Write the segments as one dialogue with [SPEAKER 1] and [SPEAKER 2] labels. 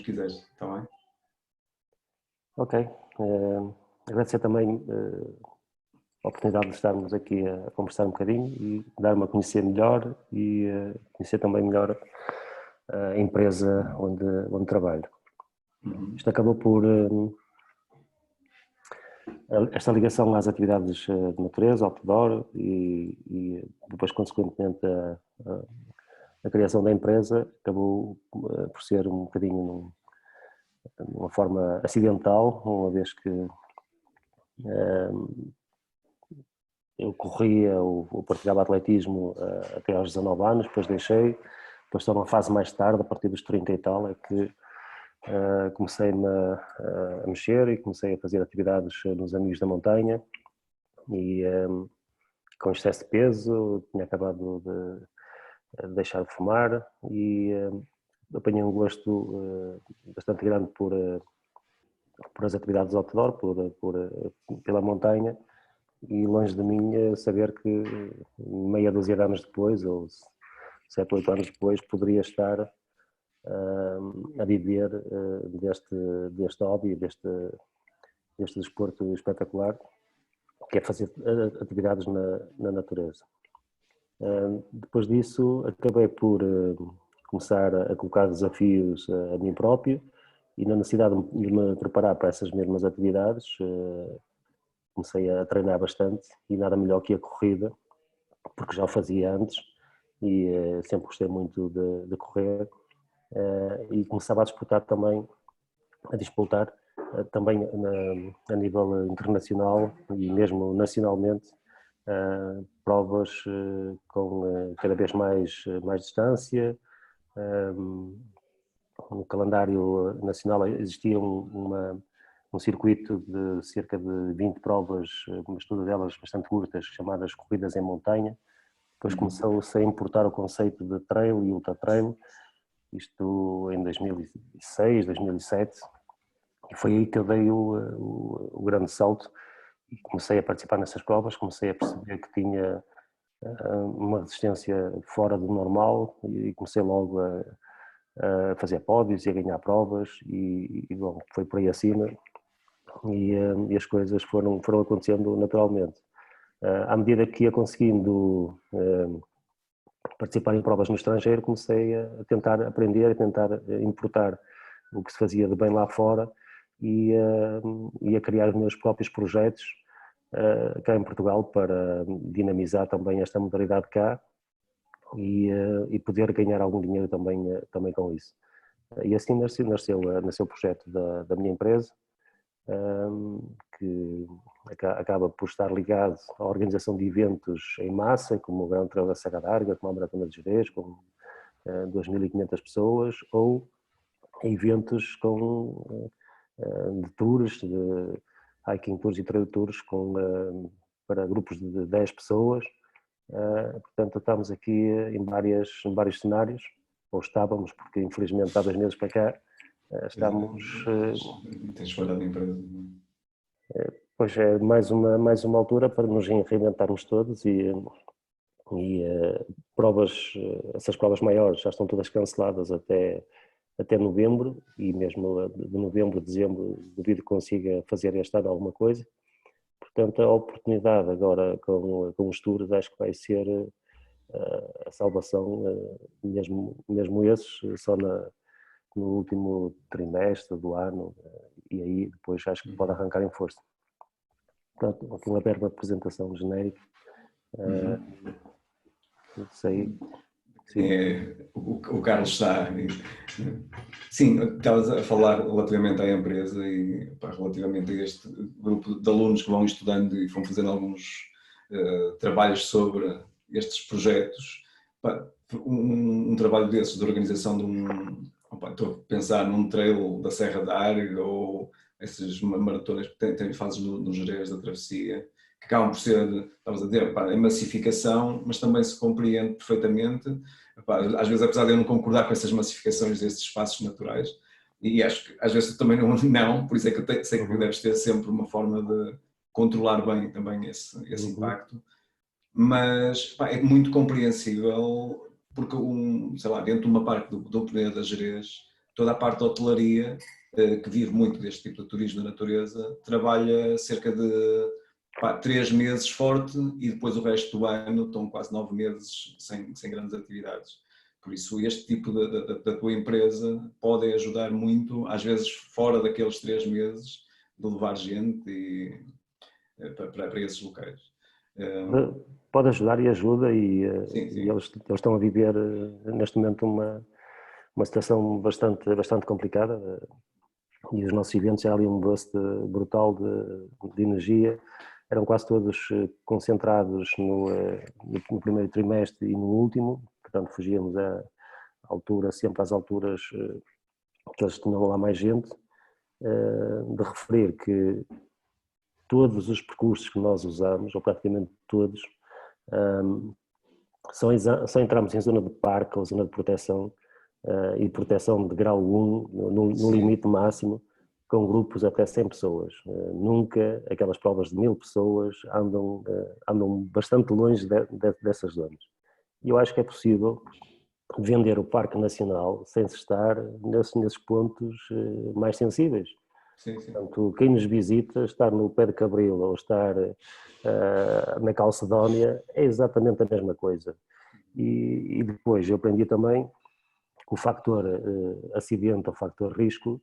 [SPEAKER 1] quiseres, está bem?
[SPEAKER 2] Ok. Agradecer também a oportunidade de estarmos aqui a conversar um bocadinho e dar-me a conhecer melhor e conhecer também melhor a empresa onde trabalho. Isto acabou por... esta ligação às atividades de natureza, outdoor e depois, consequentemente, a criação da empresa acabou por ser um bocadinho de uma forma acidental, uma vez que eu corria ou praticava atletismo até aos 19 anos, depois deixei, depois só uma fase mais tarde, a partir dos 30 e tal, é que comecei-me a mexer e comecei a fazer atividades nos Amigos da Montanha e com excesso de peso, tinha acabado de deixar de fumar e apanhei um gosto bastante grande por as atividades outdoor, pela montanha, e longe de mim saber que meia dúzia de anos depois, ou 7 ou 8 anos depois, poderia estar a viver deste hobby, deste desporto espetacular, que é fazer atividades na natureza. Depois disso, acabei por começar a colocar desafios a mim próprio e na necessidade de me preparar para essas mesmas atividades, comecei a treinar bastante e nada melhor que a corrida, porque já o fazia antes e sempre gostei muito de correr e começava a disputar também a nível internacional e mesmo nacionalmente provas com cada vez mais distância. No calendário nacional existia um circuito de cerca de 20 provas, mas todas elas bastante curtas, chamadas corridas em montanha. Depois começou-se a importar o conceito de trail e ultra trail, isto em 2006, 2007, e foi aí que eu dei o grande salto e comecei a participar nessas provas, comecei a perceber que tinha uma resistência fora do normal e comecei logo a fazer pódios e a ganhar provas e bom, foi por aí acima e as coisas foram acontecendo naturalmente. À medida que ia conseguindo participar em provas no estrangeiro, comecei a tentar aprender, a tentar importar o que se fazia de bem lá fora e a criar os meus próprios projetos cá em Portugal para dinamizar também esta modalidade cá e poder ganhar algum dinheiro também com isso. E assim nasceu o projeto da minha empresa, que acaba por estar ligado à organização de eventos em massa, como o Grande Trail da Serra da Arga, como a Maratona de Gerês, com 2.500 pessoas, ou eventos de tours, de hiking tours e trail tours para grupos de 10 pessoas. Portanto, estamos aqui em vários cenários, ou estávamos, porque infelizmente há 2 meses para cá, estamos...
[SPEAKER 1] Tens falhado na empresa.
[SPEAKER 2] Pois é, mais uma altura para nos reinventarmos todos e essas provas maiores já estão todas canceladas até novembro e mesmo de novembro, dezembro, duvido que consiga fazer este ano alguma coisa. Portanto, a oportunidade agora com os tours acho que vai ser a salvação, mesmo esses, só no último trimestre do ano e aí depois acho que pode arrancar em força. Portanto, aqui uma breve apresentação genérica. Não sei.
[SPEAKER 1] O Carlos está... Sim, estavas a falar relativamente à empresa e relativamente a este grupo de alunos que vão estudando e vão fazendo alguns trabalhos sobre estes projetos. Um trabalho desses, de organização de estou a pensar num trail da Serra da Arga ou essas maratonas que fazes no Gerês da Travessia, que acabam por ser, estavas a dizer, a massificação, mas também se compreende perfeitamente. Às vezes, apesar de eu não concordar com essas massificações desses espaços naturais, e acho que às vezes também não, por isso é que eu sei que deves ter sempre uma forma de controlar bem também esse impacto, mas é muito compreensível, porque sei lá, dentro de uma parque do Penedo da Gerês, toda a parte da hotelaria, que vive muito deste tipo de turismo da natureza, trabalha cerca de 3 meses forte e depois o resto do ano estão quase 9 meses sem grandes atividades. Por isso, este tipo da tua empresa pode ajudar muito, às vezes fora daqueles 3 meses, de levar gente para esses locais.
[SPEAKER 2] Pode ajudar e ajuda,
[SPEAKER 1] Sim,
[SPEAKER 2] e
[SPEAKER 1] sim.
[SPEAKER 2] eles estão a viver neste momento uma situação bastante complicada, e os nossos eventos, era ali um burst brutal de energia, eram quase todos concentrados no primeiro trimestre e no último, portanto fugíamos sempre às alturas que eles tinham lá mais gente. De referir que todos os percursos que nós usamos, ou praticamente todos, só entramos em zona de parque ou zona de proteção, e proteção de grau 1, no limite máximo, com grupos até 100 pessoas. Nunca aquelas provas de 1000 pessoas andam bastante longe dessas zonas. E eu acho que é possível vender o Parque Nacional sem se estar nesses pontos mais sensíveis.
[SPEAKER 1] Sim, sim.
[SPEAKER 2] Portanto, quem nos visita, estar no Pé de Cabril ou estar na Calcedónia, é exatamente a mesma coisa. E depois eu aprendi também que o fator acidente, o fator risco,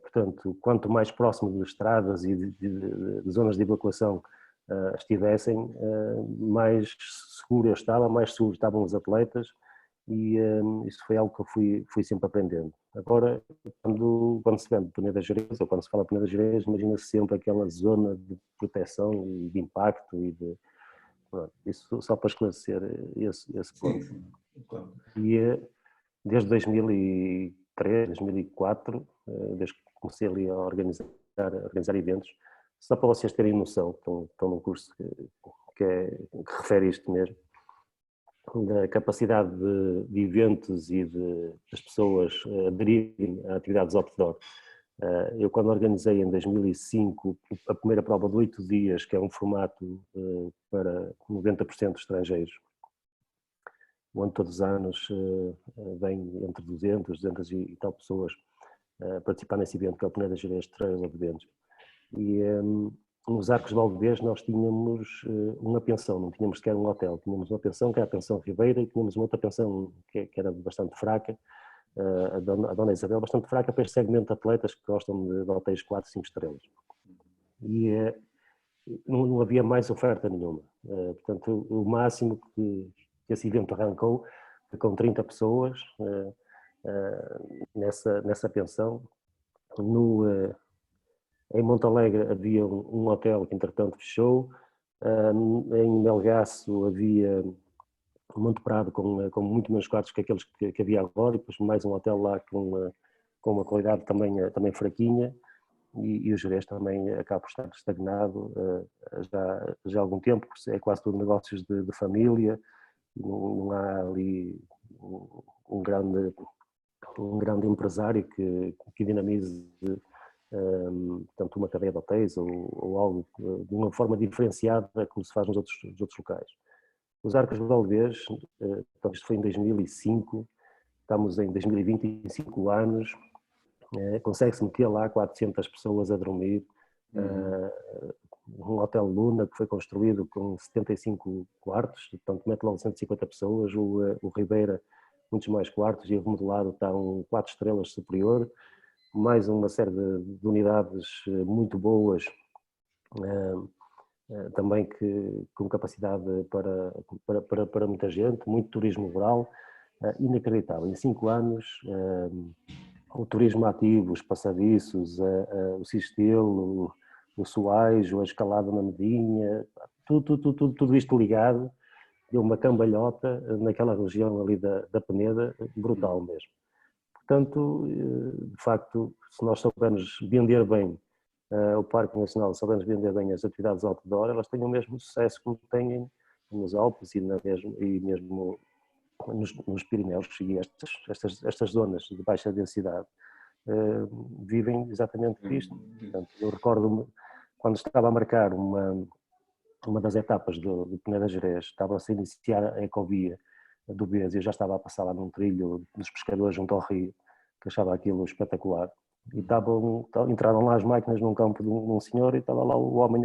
[SPEAKER 2] portanto, quanto mais próximo de estradas e de zonas de evacuação estivessem, mais seguro eu estava, mais seguros estavam os atletas, e isso foi algo que eu fui sempre aprendendo. Agora, quando se vende Peneda Gerês, ou quando se fala Peneda Gerês, imagina-se sempre aquela zona de proteção e de impacto, pronto, isso só para esclarecer esse ponto.
[SPEAKER 1] Sim, claro.
[SPEAKER 2] E desde 2003, 2004, desde que comecei ali a organizar eventos, só para vocês terem noção, estão num curso que refere isto mesmo, da capacidade de eventos e das pessoas aderirem a atividades outdoor. Eu, quando organizei em 2005 a primeira prova de 8 dias, que é um formato para 90% estrangeiros, onde todos os anos vem entre 200 e tal pessoas participar nesse evento, que é o Peneda Gerês Trail of Eventos. E nos Arcos de Valdevez nós tínhamos uma pensão, não tínhamos sequer um hotel, tínhamos uma pensão que era a Pensão Ribeira, e tínhamos uma outra pensão que era bastante fraca, a Dona Isabel, bastante fraca para este segmento de atletas que gostam de hotéis 4, 5 estrelas. E não havia mais oferta nenhuma. Portanto, o máximo que esse evento arrancou foi com 30 pessoas nessa pensão. Em Montalegre havia um hotel que entretanto fechou, em Melgaço havia Monte Prado com muito menos quartos que aqueles que havia agora, e depois mais um hotel lá com uma qualidade também fraquinha, e o Gerês também acaba por estar estagnado já há algum tempo, é quase tudo negócios de família, não há ali um grande empresário que dinamize tanto uma cadeia de hotéis ou algo de uma forma diferenciada como se faz nos outros locais. Os Arcos de Valdevez, portanto, isto foi em 2005, estamos em 2020, em 5 anos, consegue-se meter lá 400 pessoas a dormir, um hotel Luna que foi construído com 75 quartos, portanto mete logo 150 pessoas, o Ribeira muitos mais quartos, e remodelado está 4 estrelas superior, mais uma série de unidades muito boas, também com capacidade para muita gente, muito turismo rural, inacreditável. Em 5 anos, o turismo ativo, os passadiços, o Sistelo, o Soares, a escalada na Medinha, tudo isto ligado, deu uma cambalhota naquela região ali da Peneda, brutal mesmo. Portanto, de facto, se nós soubermos vender bem o Parque Nacional, se soubermos vender bem as atividades outdoor, elas têm o mesmo sucesso que têm nos Alpes e mesmo nos Pirineus, e estas zonas de baixa densidade vivem exatamente disto. Portanto, eu recordo-me, quando estava a marcar uma das etapas do Peneda Gerês, estava-se a iniciar a ecovia do Bês, e eu já estava a passar lá num trilho dos pescadores junto ao rio, que achava aquilo espetacular. E entraram lá as máquinas num campo de um senhor e estava lá o homem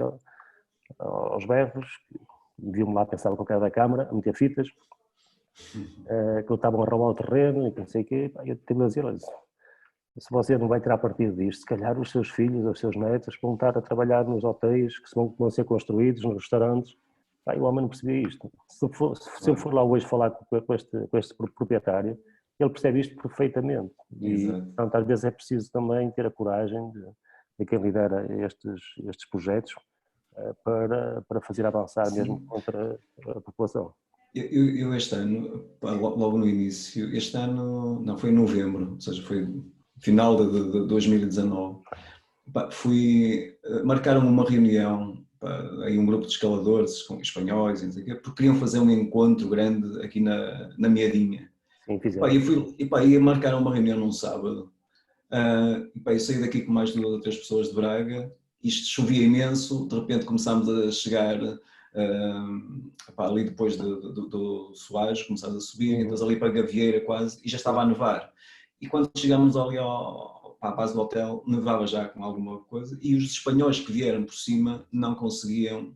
[SPEAKER 2] aos berros, viu-me lá, pensava que eu era da Câmara, a meter fitas, que estavam a roubar o terreno e não sei o quê. Eu tive a dizer, se você não vai tirar partido disto, se calhar os seus filhos ou os seus netos vão estar a trabalhar nos hotéis que vão ser construídos, nos restaurantes. E o homem não percebia isto. Se eu for lá hoje falar com este proprietário, ele percebe isto perfeitamente. E, portanto, às vezes é preciso também ter a coragem de quem lidera estes projetos para fazer avançar mesmo contra a população.
[SPEAKER 1] Eu este ano, logo no início, este ano, não, foi em novembro, ou seja, foi final de 2019, marcaram uma reunião, aí um grupo de escaladores com espanhóis, não sei o quê, porque queriam fazer um encontro grande aqui na Meadinha.
[SPEAKER 2] Sim, fizeram.
[SPEAKER 1] E marcaram uma reunião num sábado. Eu saí daqui com mais de 2 ou 3 pessoas de Braga, isto chovia imenso, de repente começámos a chegar ali depois do Soares, começámos a subir, então ali para Gavieira quase, e já estava a nevar. E quando chegámos ali à base do hotel, nevava já com alguma coisa, e os espanhóis que vieram por cima não conseguiam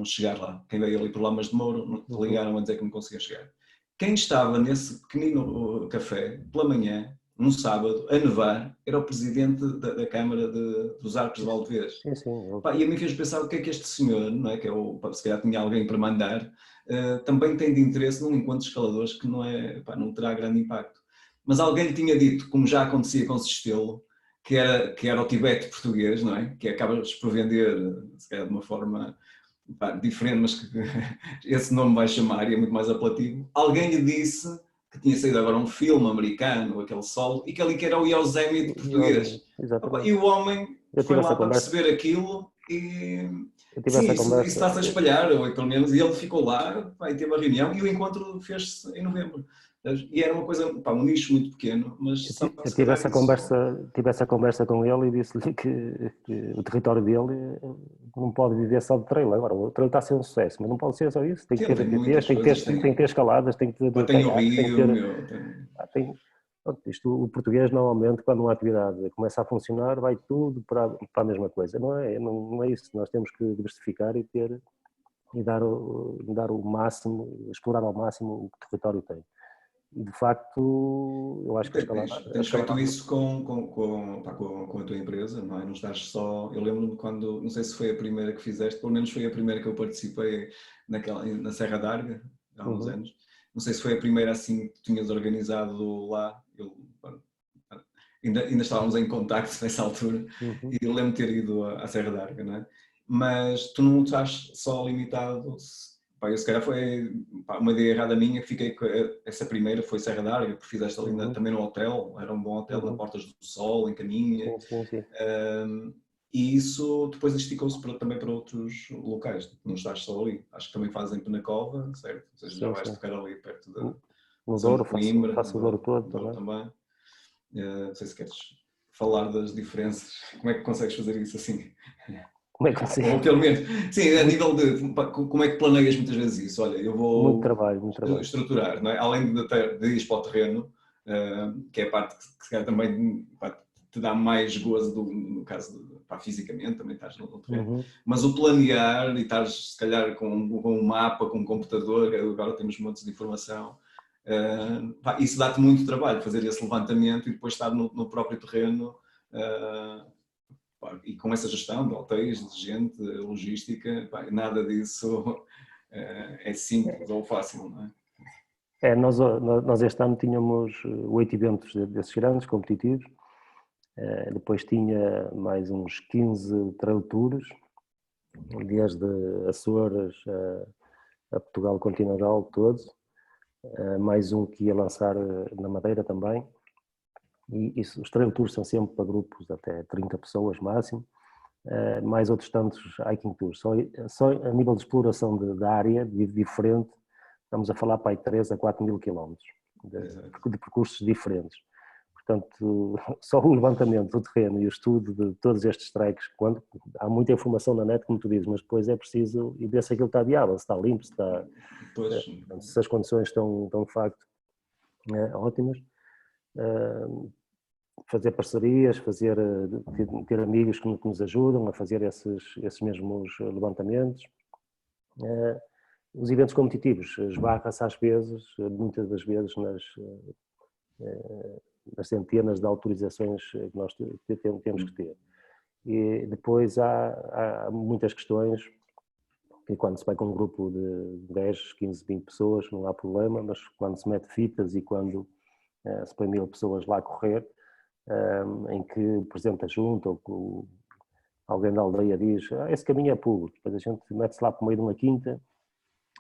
[SPEAKER 1] chegar lá. Quem veio ali por Lamas de Mouro, ligaram a dizer que não conseguiam chegar. Quem estava nesse pequenino café, pela manhã, num sábado, a nevar, era o presidente da Câmara dos Arcos de Valdevez.
[SPEAKER 2] Sim, sim.
[SPEAKER 1] E a mim fez pensar o que é que este senhor, não é, que se calhar tinha alguém para mandar, também tem de interesse num encontro de escaladores que não terá grande impacto. Mas alguém lhe tinha dito, como já acontecia com Sestelo, que era o Tibete português, não é? Que acabas por vender, se calhar de uma forma diferente, mas que esse nome vai chamar e é muito mais apelativo. Alguém lhe disse que tinha saído agora um filme americano, aquele solo, e que ali que era o Yosemite português. E o homem foi lá para perceber aquilo e sim, isso está-se a espalhar, ou pelo menos, e ele ficou lá, e teve a reunião e o encontro fez-se em novembro. E era uma coisa, um nicho muito pequeno, mas...
[SPEAKER 2] Eu tive essa conversa com ele e disse-lhe que o território dele não pode viver só de trail. Agora, o trail está a ser um sucesso, mas não pode ser só isso. Tem que ter BTTs, tem que ter escaladas, tem que ter...
[SPEAKER 1] Tem o Rio,
[SPEAKER 2] o português, normalmente, quando uma atividade começa a funcionar, vai tudo para a mesma coisa. Não é isso. Nós temos que diversificar e dar o máximo, explorar ao máximo o que o território tem. E, de facto, eu acho que
[SPEAKER 1] tens feito isso com a tua empresa, não é? Não estás só... Eu lembro-me quando, não sei se foi a primeira que fizeste, pelo menos foi a primeira que eu participei na Serra d'Arga, há uns anos. Não sei se foi a primeira assim que tinhas organizado lá. Ainda estávamos em contacto nessa altura e lembro-me de ter ido à Serra d'Arga, não é? Mas tu não estás só limitado... Eu, se calhar foi uma ideia errada minha, fiquei com essa primeira, foi Serra d'Arga, porque fizeste ali também no hotel, era um bom hotel, na Portas do Sol, em Caminha.
[SPEAKER 2] Sim.
[SPEAKER 1] E isso depois esticou-se também para outros locais, não estás só ali. Acho que também fazem Penacova, certo? Ou seja, já vais tocar ali perto
[SPEAKER 2] no Douro, faço o Douro todo
[SPEAKER 1] também. Não sei se queres falar das diferenças, como é que consegues fazer isso assim?
[SPEAKER 2] Como é que consigo?
[SPEAKER 1] Ou pelo menos, sim, a nível de como é que planeias muitas vezes isso? Olha, eu vou
[SPEAKER 2] muito trabalho.
[SPEAKER 1] Estruturar, não é? Além de ir para o terreno, que é a parte que se calhar também te dá mais gozo, no caso, fisicamente, também estás no terreno, mas o planear e estás se calhar com um mapa, com um computador, agora temos montes de informação, isso dá-te muito trabalho, fazer esse levantamento e depois estar no próprio terreno, e com essa gestão de hotéis, de gente, logística, nada disso é simples ou fácil, não é?
[SPEAKER 2] Nós este ano tínhamos 8 eventos desses grandes, competitivos, depois tinha mais uns 15 trail tours, desde Açores a Portugal continental, todos, mais um que ia lançar na Madeira também. E os trail tours são sempre para grupos de até 30 pessoas máximo, mais outros tantos hiking tours. Só a nível de exploração da área diferente, estamos a falar para aí 3 a 4 mil quilómetros de percursos diferentes. Portanto, só o levantamento do terreno e o estudo de todos estes treks, quando há muita informação na net, como tu dizes, mas depois é preciso e ver se aquilo está viável, se está limpo, se as condições estão de facto ótimas. fazer parcerias, ter amigos que nos ajudam a fazer esses mesmos levantamentos. Os eventos competitivos esbarra-se às vezes, muitas das vezes, nas centenas de autorizações que nós temos que ter. E depois há muitas questões que quando se vai com um grupo de 10, 15, 20 pessoas não há problema, mas quando se mete fitas e quando se põe 1000 pessoas lá a correr, em que o presidente da junta ou alguém da aldeia diz esse caminho é público, depois a gente mete-se lá para o meio de uma quinta.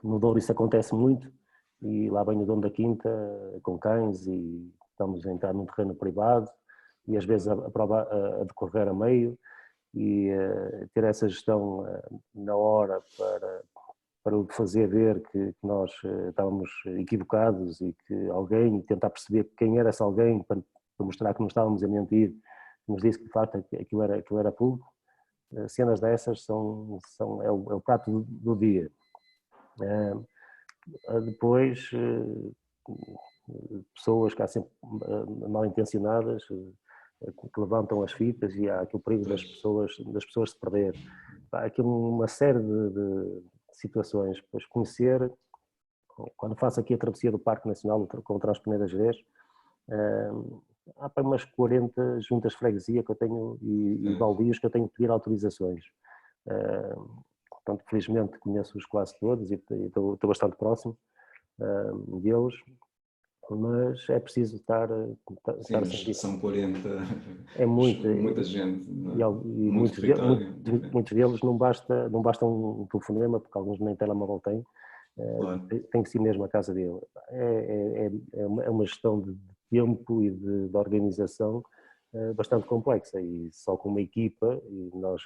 [SPEAKER 2] No Douro isso acontece muito e lá vem o dono da quinta com cães e estamos a entrar num terreno privado e às vezes a prova a decorrer a meio e ter essa gestão na hora para o fazer ver que nós estávamos equivocados e que alguém, tentar perceber quem era esse alguém para mostrar que não estávamos a mentir, nos disse que de facto aquilo era público. Cenas dessas é o prato do dia. Depois, pessoas que há sempre mal intencionadas que levantam as fitas e há aquele perigo das pessoas se perder. Há aqui uma série de situações. Depois conhecer, quando faço aqui a travessia do Parque Nacional com o Transpeneda Gerês, há para umas 40 juntas de freguesia que eu tenho e baldios que eu tenho que pedir autorizações. Portanto, felizmente conheço-os quase todos e estou bastante próximo deles, mas é preciso estar
[SPEAKER 1] Sim, são 40,
[SPEAKER 2] é
[SPEAKER 1] muita gente,
[SPEAKER 2] e muitos deles não basta um telefonema, porque alguns nem telemóvel têm, claro. Tem que ser mesmo a casa dele. É uma gestão de tempo e de organização bastante complexa e só com uma equipa, e nós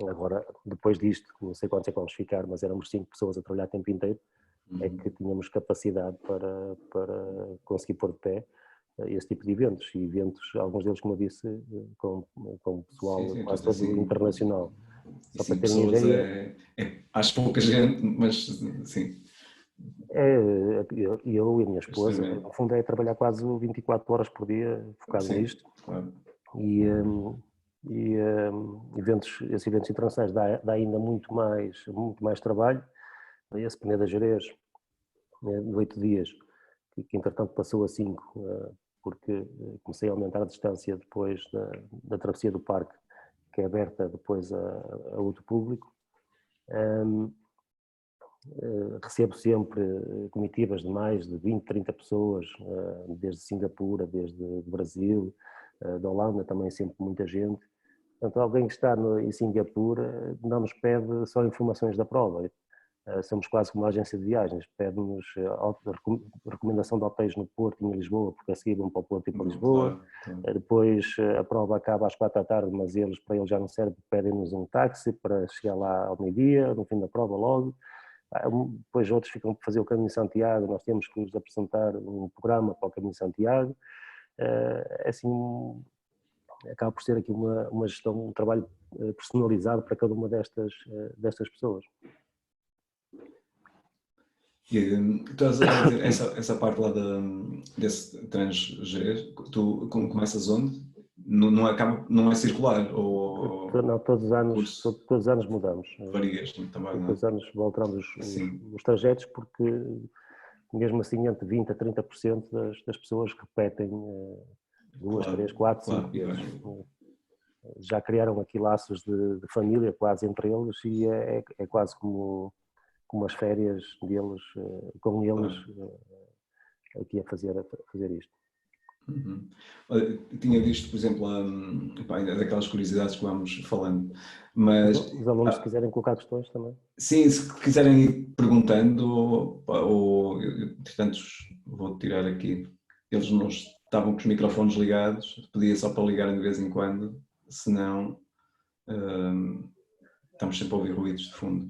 [SPEAKER 2] agora, depois disto, não sei quantos é que vamos ficar, mas éramos 5 pessoas a trabalhar o tempo inteiro, é que tínhamos capacidade para conseguir pôr de pé esse tipo de eventos, e eventos, alguns deles, como eu disse, com pessoal quase todo internacional.
[SPEAKER 1] Só para terem ideia. Acho pouca gente, mas sim.
[SPEAKER 2] Eu e a minha esposa, no fundo, é trabalhar quase 24 horas por dia focado nisto. Claro. E esses eventos internacionais dá ainda muito mais trabalho. Esse Peneda Gerês, de 8 dias, que entretanto passou a 5, porque comecei a aumentar a distância depois da travessia do parque, que é aberta depois a outro público. Recebo sempre comitivas de mais de 20, 30 pessoas, desde Singapura, desde Brasil, da Holanda também sempre muita gente. Portanto, alguém que está em Singapura não nos pede só informações da prova. Somos quase como uma agência de viagens, pede-nos recomendação de hotéis no Porto e em Lisboa, porque a seguir vão para o Porto e para Lisboa. Claro. Depois a prova acaba às 4 da tarde, mas para eles já não serve, pedem-nos um táxi para chegar lá ao meio-dia, no fim da prova logo. Depois outros ficam para fazer o Caminho de Santiago, nós temos que nos apresentar um programa para o Caminho de Santiago. Assim, acaba por ser aqui uma gestão, um trabalho personalizado para cada uma destas pessoas.
[SPEAKER 1] E tu estás a dizer essa parte lá desse Transgerês, tu começas onde? Não é circular?
[SPEAKER 2] Não, todos os anos mudamos.
[SPEAKER 1] Varias também, não é?
[SPEAKER 2] Todos os anos voltamos os trajetos, porque mesmo assim entre 20% a 30% das pessoas repetem 2, 3, 4, 5 vezes. Já criaram aqui laços de família quase entre eles e é quase como as férias deles, com eles aqui a fazer isto.
[SPEAKER 1] Olha, tinha visto, por exemplo, daquelas curiosidades que vamos falando, mas...
[SPEAKER 2] Os alunos, se quiserem colocar questões também.
[SPEAKER 1] Sim, se quiserem ir perguntando, ou entretanto vou tirar aqui, eles não estavam com os microfones ligados, pedia só para ligarem de vez em quando, senão estamos sempre a ouvir ruídos de fundo.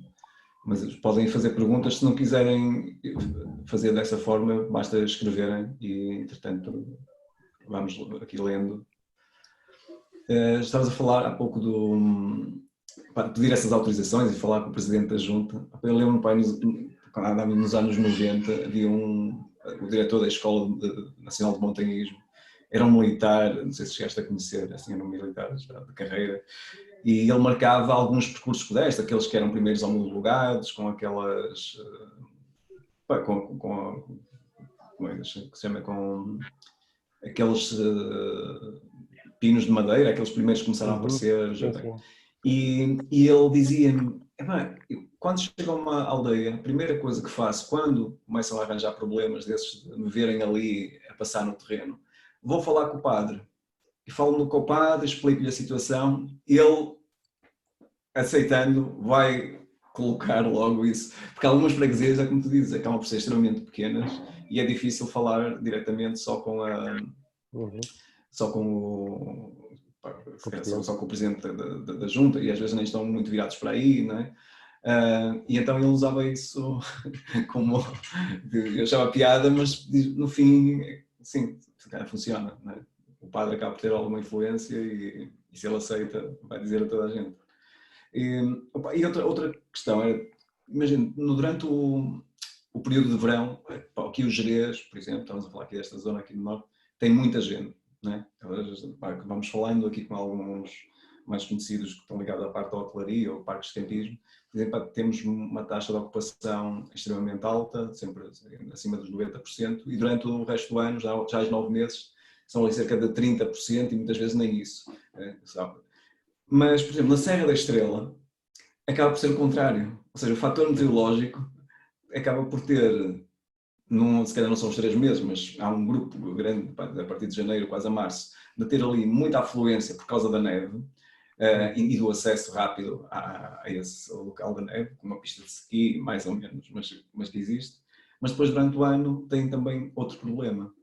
[SPEAKER 1] Mas podem fazer perguntas, se não quiserem fazer dessa forma, basta escreverem e, entretanto, vamos aqui lendo. Estavas a falar há pouco para pedir essas autorizações e falar com o Presidente da Junta. Eu lembro-me, quando andávamos nos anos 90, havia o diretor da Escola Nacional de Montanhismo, era um militar, não sei se chegaste a conhecer, assim, era um militar de carreira, e ele marcava alguns percursos pedestres, aqueles que eram primeiros homologados, com aquelas... como é que se chama? Com aqueles pinos de madeira, aqueles primeiros que começaram a aparecer.
[SPEAKER 2] Sim, sim.
[SPEAKER 1] E ele dizia-me, quando chego a uma aldeia, a primeira coisa que faço, quando começam a arranjar problemas desses, de me verem ali a passar no terreno, vou falar com o padre. E falo com o padre, explico-lhe a situação, ele, aceitando, vai colocar logo isso. Porque algumas freguesias, é como tu dizes, acabam por ser extremamente pequenas e é difícil falar diretamente só com só com o presidente da junta, e às vezes nem estão muito virados para aí, não é? E então ele usava isso como... eu achava piada, mas no fim, sim, funciona, não é? O padre acaba por ter alguma influência e se ele aceita, vai dizer a toda a gente. E outra questão é, imagina, durante o período de verão, aqui o Gerês, por exemplo, estamos a falar aqui desta zona aqui no norte, tem muita gente, não é? Vamos falando aqui com alguns mais conhecidos que estão ligados à parte da hotelaria ou parques de campismo, por exemplo, temos uma taxa de ocupação extremamente alta, sempre acima dos 90%, e durante o resto do ano, já aos 9 meses, são ali cerca de 30% e muitas vezes nem isso, sabe? Mas, por exemplo, na Serra da Estrela, acaba por ser o contrário, ou seja, o fator meteorológico acaba por ter, se calhar não são os 3 meses, mas há um grupo grande, a partir de janeiro, quase a março, de ter ali muita afluência por causa da neve e do acesso rápido a esse local da neve, com uma pista de esqui, mais ou menos, mas que existe. Mas depois, durante o ano, tem também outro problema.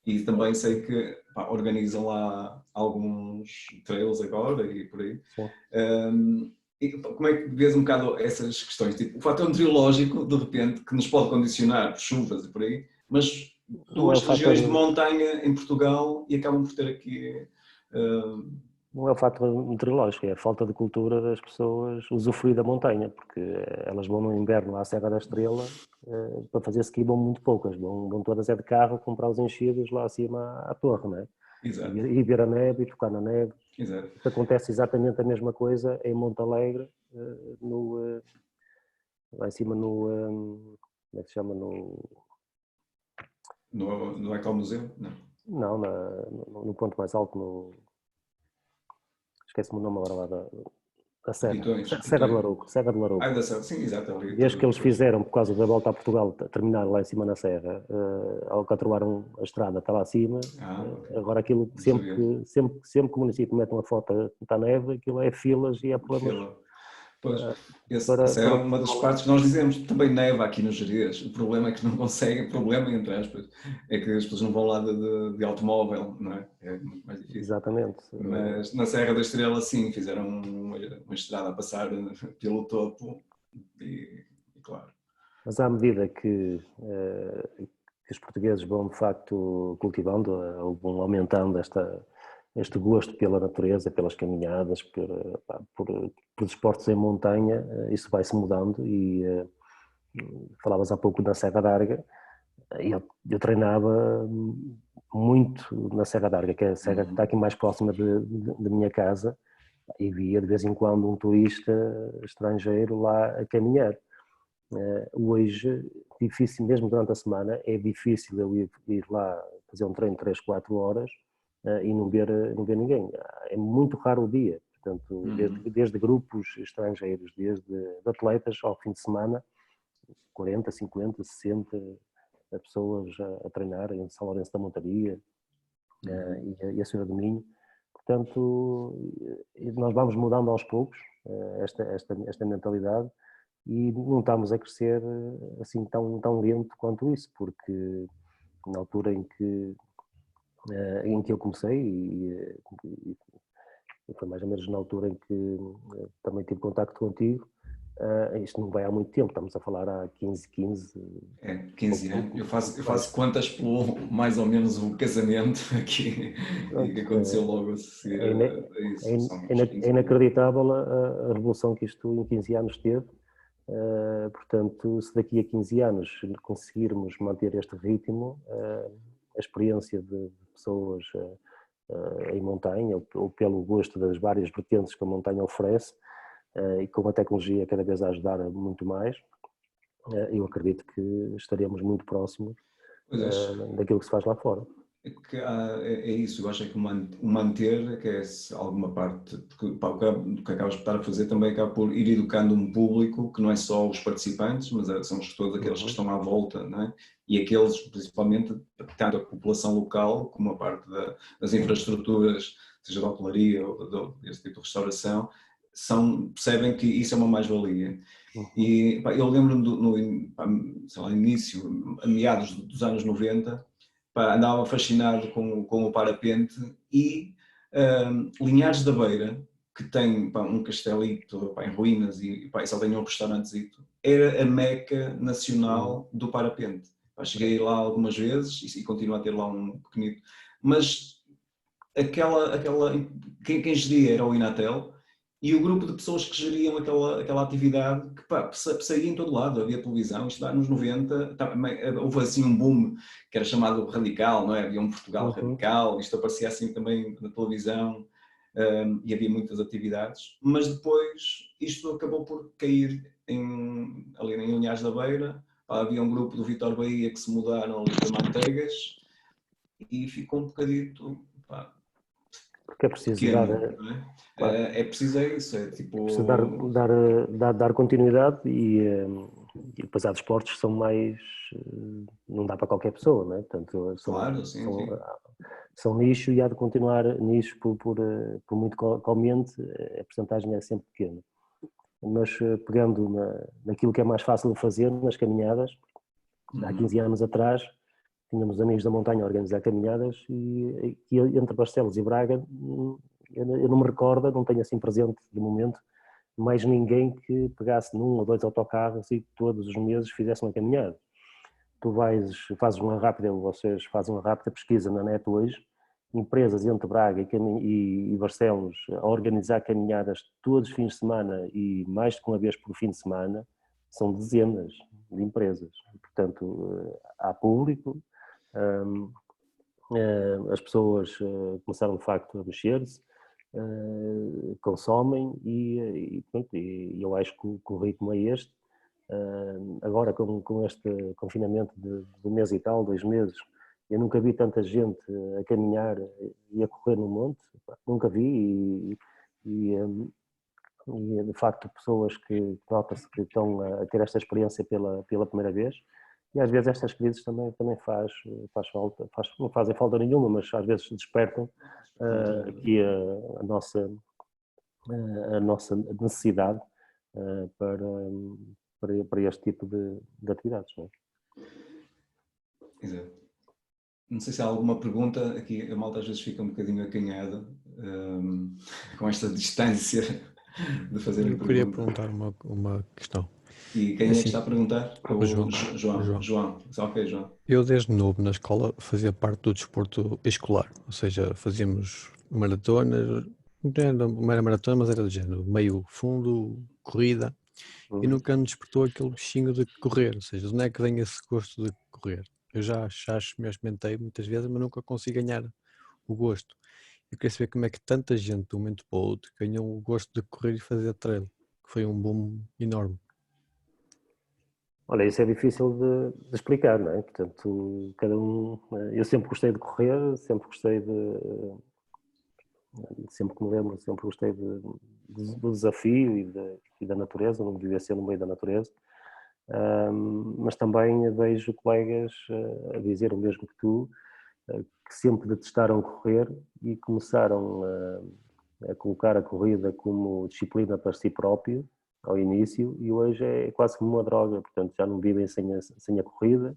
[SPEAKER 1] E também sei que organizam lá alguns trails agora e por aí. E como é que vês um bocado essas questões? Tipo, o fator meteorológico, de repente, que nos pode condicionar por chuvas e por aí, mas duas regiões de montanha em Portugal e acabam por ter aqui...
[SPEAKER 2] Não é o fator meteorológico, é a falta de cultura das pessoas usufruir da montanha, porque elas vão no inverno à Serra da Estrela para fazer ski, vão muito poucas, vão todas de carro comprar os enchidos lá acima à torre, não é?
[SPEAKER 1] Exato.
[SPEAKER 2] E ver a neve e tocar na neve.
[SPEAKER 1] Exato.
[SPEAKER 2] Acontece exatamente a mesma coisa em Monte Alegre, lá em cima como é que se chama?
[SPEAKER 1] No Ecomuseu?
[SPEAKER 2] Não, no ponto mais alto, esquece-me o nome agora lá da Serra. Serra de Larouco. Serra de Larouco.
[SPEAKER 1] Sim, exato.
[SPEAKER 2] Desde que eles fizeram, por causa da volta a Portugal, terminar lá em cima na Serra, alcatroaram a estrada, está lá acima. Agora aquilo, sempre que o município mete uma foto da neve, aquilo é filas e é problemas.
[SPEAKER 1] Pois, essa é uma das partes que nós dizemos, também neva aqui no Gerês, o problema é que não conseguem, problema entre aspas, é que as pessoas não vão lá de automóvel, não é? É muito mais difícil.
[SPEAKER 2] Exatamente.
[SPEAKER 1] Mas na Serra da Estrela, sim, fizeram uma estrada a passar pelo topo e claro.
[SPEAKER 2] Mas à medida que os portugueses vão de facto cultivando, ou vão aumentando este gosto pela natureza, pelas caminhadas, por desportos em montanha, isso vai-se mudando e falavas há pouco da Serra d'Arga, eu treinava muito na Serra d'Arga, que é a serra que está aqui mais próxima da minha casa, e via de vez em quando um turista estrangeiro lá a caminhar. Hoje, difícil, mesmo durante a semana, é difícil eu ir lá fazer um treino de 3, 4 horas e não ver ninguém. É muito raro o dia, portanto, desde grupos estrangeiros, desde atletas ao fim de semana, 40, 50, 60 pessoas a treinar em São Lourenço da Montaria e a Senhora do Minho. Portanto, nós vamos mudando aos poucos esta mentalidade e não estamos a crescer assim tão lento quanto isso, porque na altura em que eu comecei, e foi mais ou menos na altura em que também tive contacto contigo, isto não vai há muito tempo, estamos a falar há 15
[SPEAKER 1] anos. Eu faço contas pelo mais ou menos o casamento aqui e que aconteceu logo a seguir a isso.
[SPEAKER 2] É inacreditável a revolução que isto em 15 anos teve. Portanto, se daqui a 15 anos conseguirmos manter este ritmo, a experiência de pessoas em montanha, ou pelo gosto das várias vertentes que a montanha oferece, e com a tecnologia cada vez a ajudar muito mais, eu acredito que estaremos muito próximos daquilo que se faz lá fora.
[SPEAKER 1] É isso, eu acho que o manter, que é alguma parte do que acabas por estar a fazer, também acaba por ir educando um público que não é só os participantes, mas são todos aqueles que estão à volta, não é? E aqueles, principalmente, tanto a população local como a parte das infraestruturas, seja da hotelaria ou desse tipo de restauração, percebem que isso é uma mais-valia. E eu lembro-me no início, a meados dos anos 90, andava fascinado com o parapente e Linhares da Beira, que tem um castelito em ruínas e só tem um restaurantezito, era a meca nacional do parapente. Cheguei lá algumas vezes e continuo a ter lá um pequenito, mas quem geria era o Inatel, e o grupo de pessoas que geriam aquela atividade, que saía em todo lado, havia televisão, isto lá nos 90, houve assim um boom que era chamado Radical, não é? Havia um Portugal Radical, isto aparecia assim também na televisão, e havia muitas atividades, mas depois isto acabou por cair ali em Linhares da Beira, havia um grupo do Vítor Bahia que se mudaram ali para Manteigas, e ficou um bocadito...
[SPEAKER 2] Porque é preciso
[SPEAKER 1] pequeno, não é? Claro. É preciso isso, é tipo...
[SPEAKER 2] Preciso dar continuidade e depois há desportos que são mais... não dá para qualquer pessoa, não é? Portanto,
[SPEAKER 1] claro, sim.
[SPEAKER 2] São nicho e há de continuar nicho por muito que aumente, a percentagem é sempre pequena. Mas pegando naquilo que é mais fácil de fazer, nas caminhadas, há 15 anos atrás, tínhamos amigos da montanha a organizar caminhadas e entre Barcelos e Braga, eu não me recordo, não tenho assim presente de momento, mais ninguém que pegasse num ou dois autocarros e todos os meses fizesse uma caminhada. Tu fazes uma rápida, vocês fazem uma rápida pesquisa na net hoje, empresas entre Braga e Barcelos a organizar caminhadas todos os fins de semana e mais de uma vez por fim de semana, são dezenas de empresas. Portanto, há público, as pessoas começaram de facto a mexer-se, consomem e eu acho que o ritmo é este. Agora com este confinamento de um mês e tal, 2 meses, eu nunca vi tanta gente a caminhar e a correr no monte, nunca vi e de facto pessoas que nota-se que estão a ter esta experiência pela primeira vez. E às vezes estas crises também faz falta, não fazem falta nenhuma, mas às vezes despertam aqui a nossa necessidade para este tipo de atividades. Não é?
[SPEAKER 1] Exato. Não sei se há alguma pergunta, aqui a malta às vezes fica um bocadinho acanhada com esta distância de fazer a pergunta.
[SPEAKER 3] Eu queria perguntar uma questão.
[SPEAKER 1] E quem é que está a perguntar?
[SPEAKER 3] O
[SPEAKER 1] João. Ok, João.
[SPEAKER 3] Eu desde novo na escola fazia parte do desporto escolar, ou seja, fazíamos maratonas, não era maratona, mas era do género, meio fundo, corrida, e nunca me despertou aquele bichinho de correr, ou seja, onde é que vem esse gosto de correr? Eu já experimentei muitas vezes, mas nunca consigo ganhar o gosto. Eu queria saber como é que tanta gente de um momento para o outro ganhou o gosto de correr e fazer trail, que foi um boom enorme.
[SPEAKER 2] Olha, isso é difícil de explicar, não é? Portanto, cada um... Eu sempre gostei de correr, sempre gostei sempre que me lembro, sempre gostei do desafio e da natureza, não devia ser no meio da natureza. Mas também vejo colegas a dizer o mesmo que tu, que sempre detestaram correr e começaram a colocar a corrida como disciplina para si próprio ao início, e hoje é quase como uma droga, portanto já não vivem sem a corrida,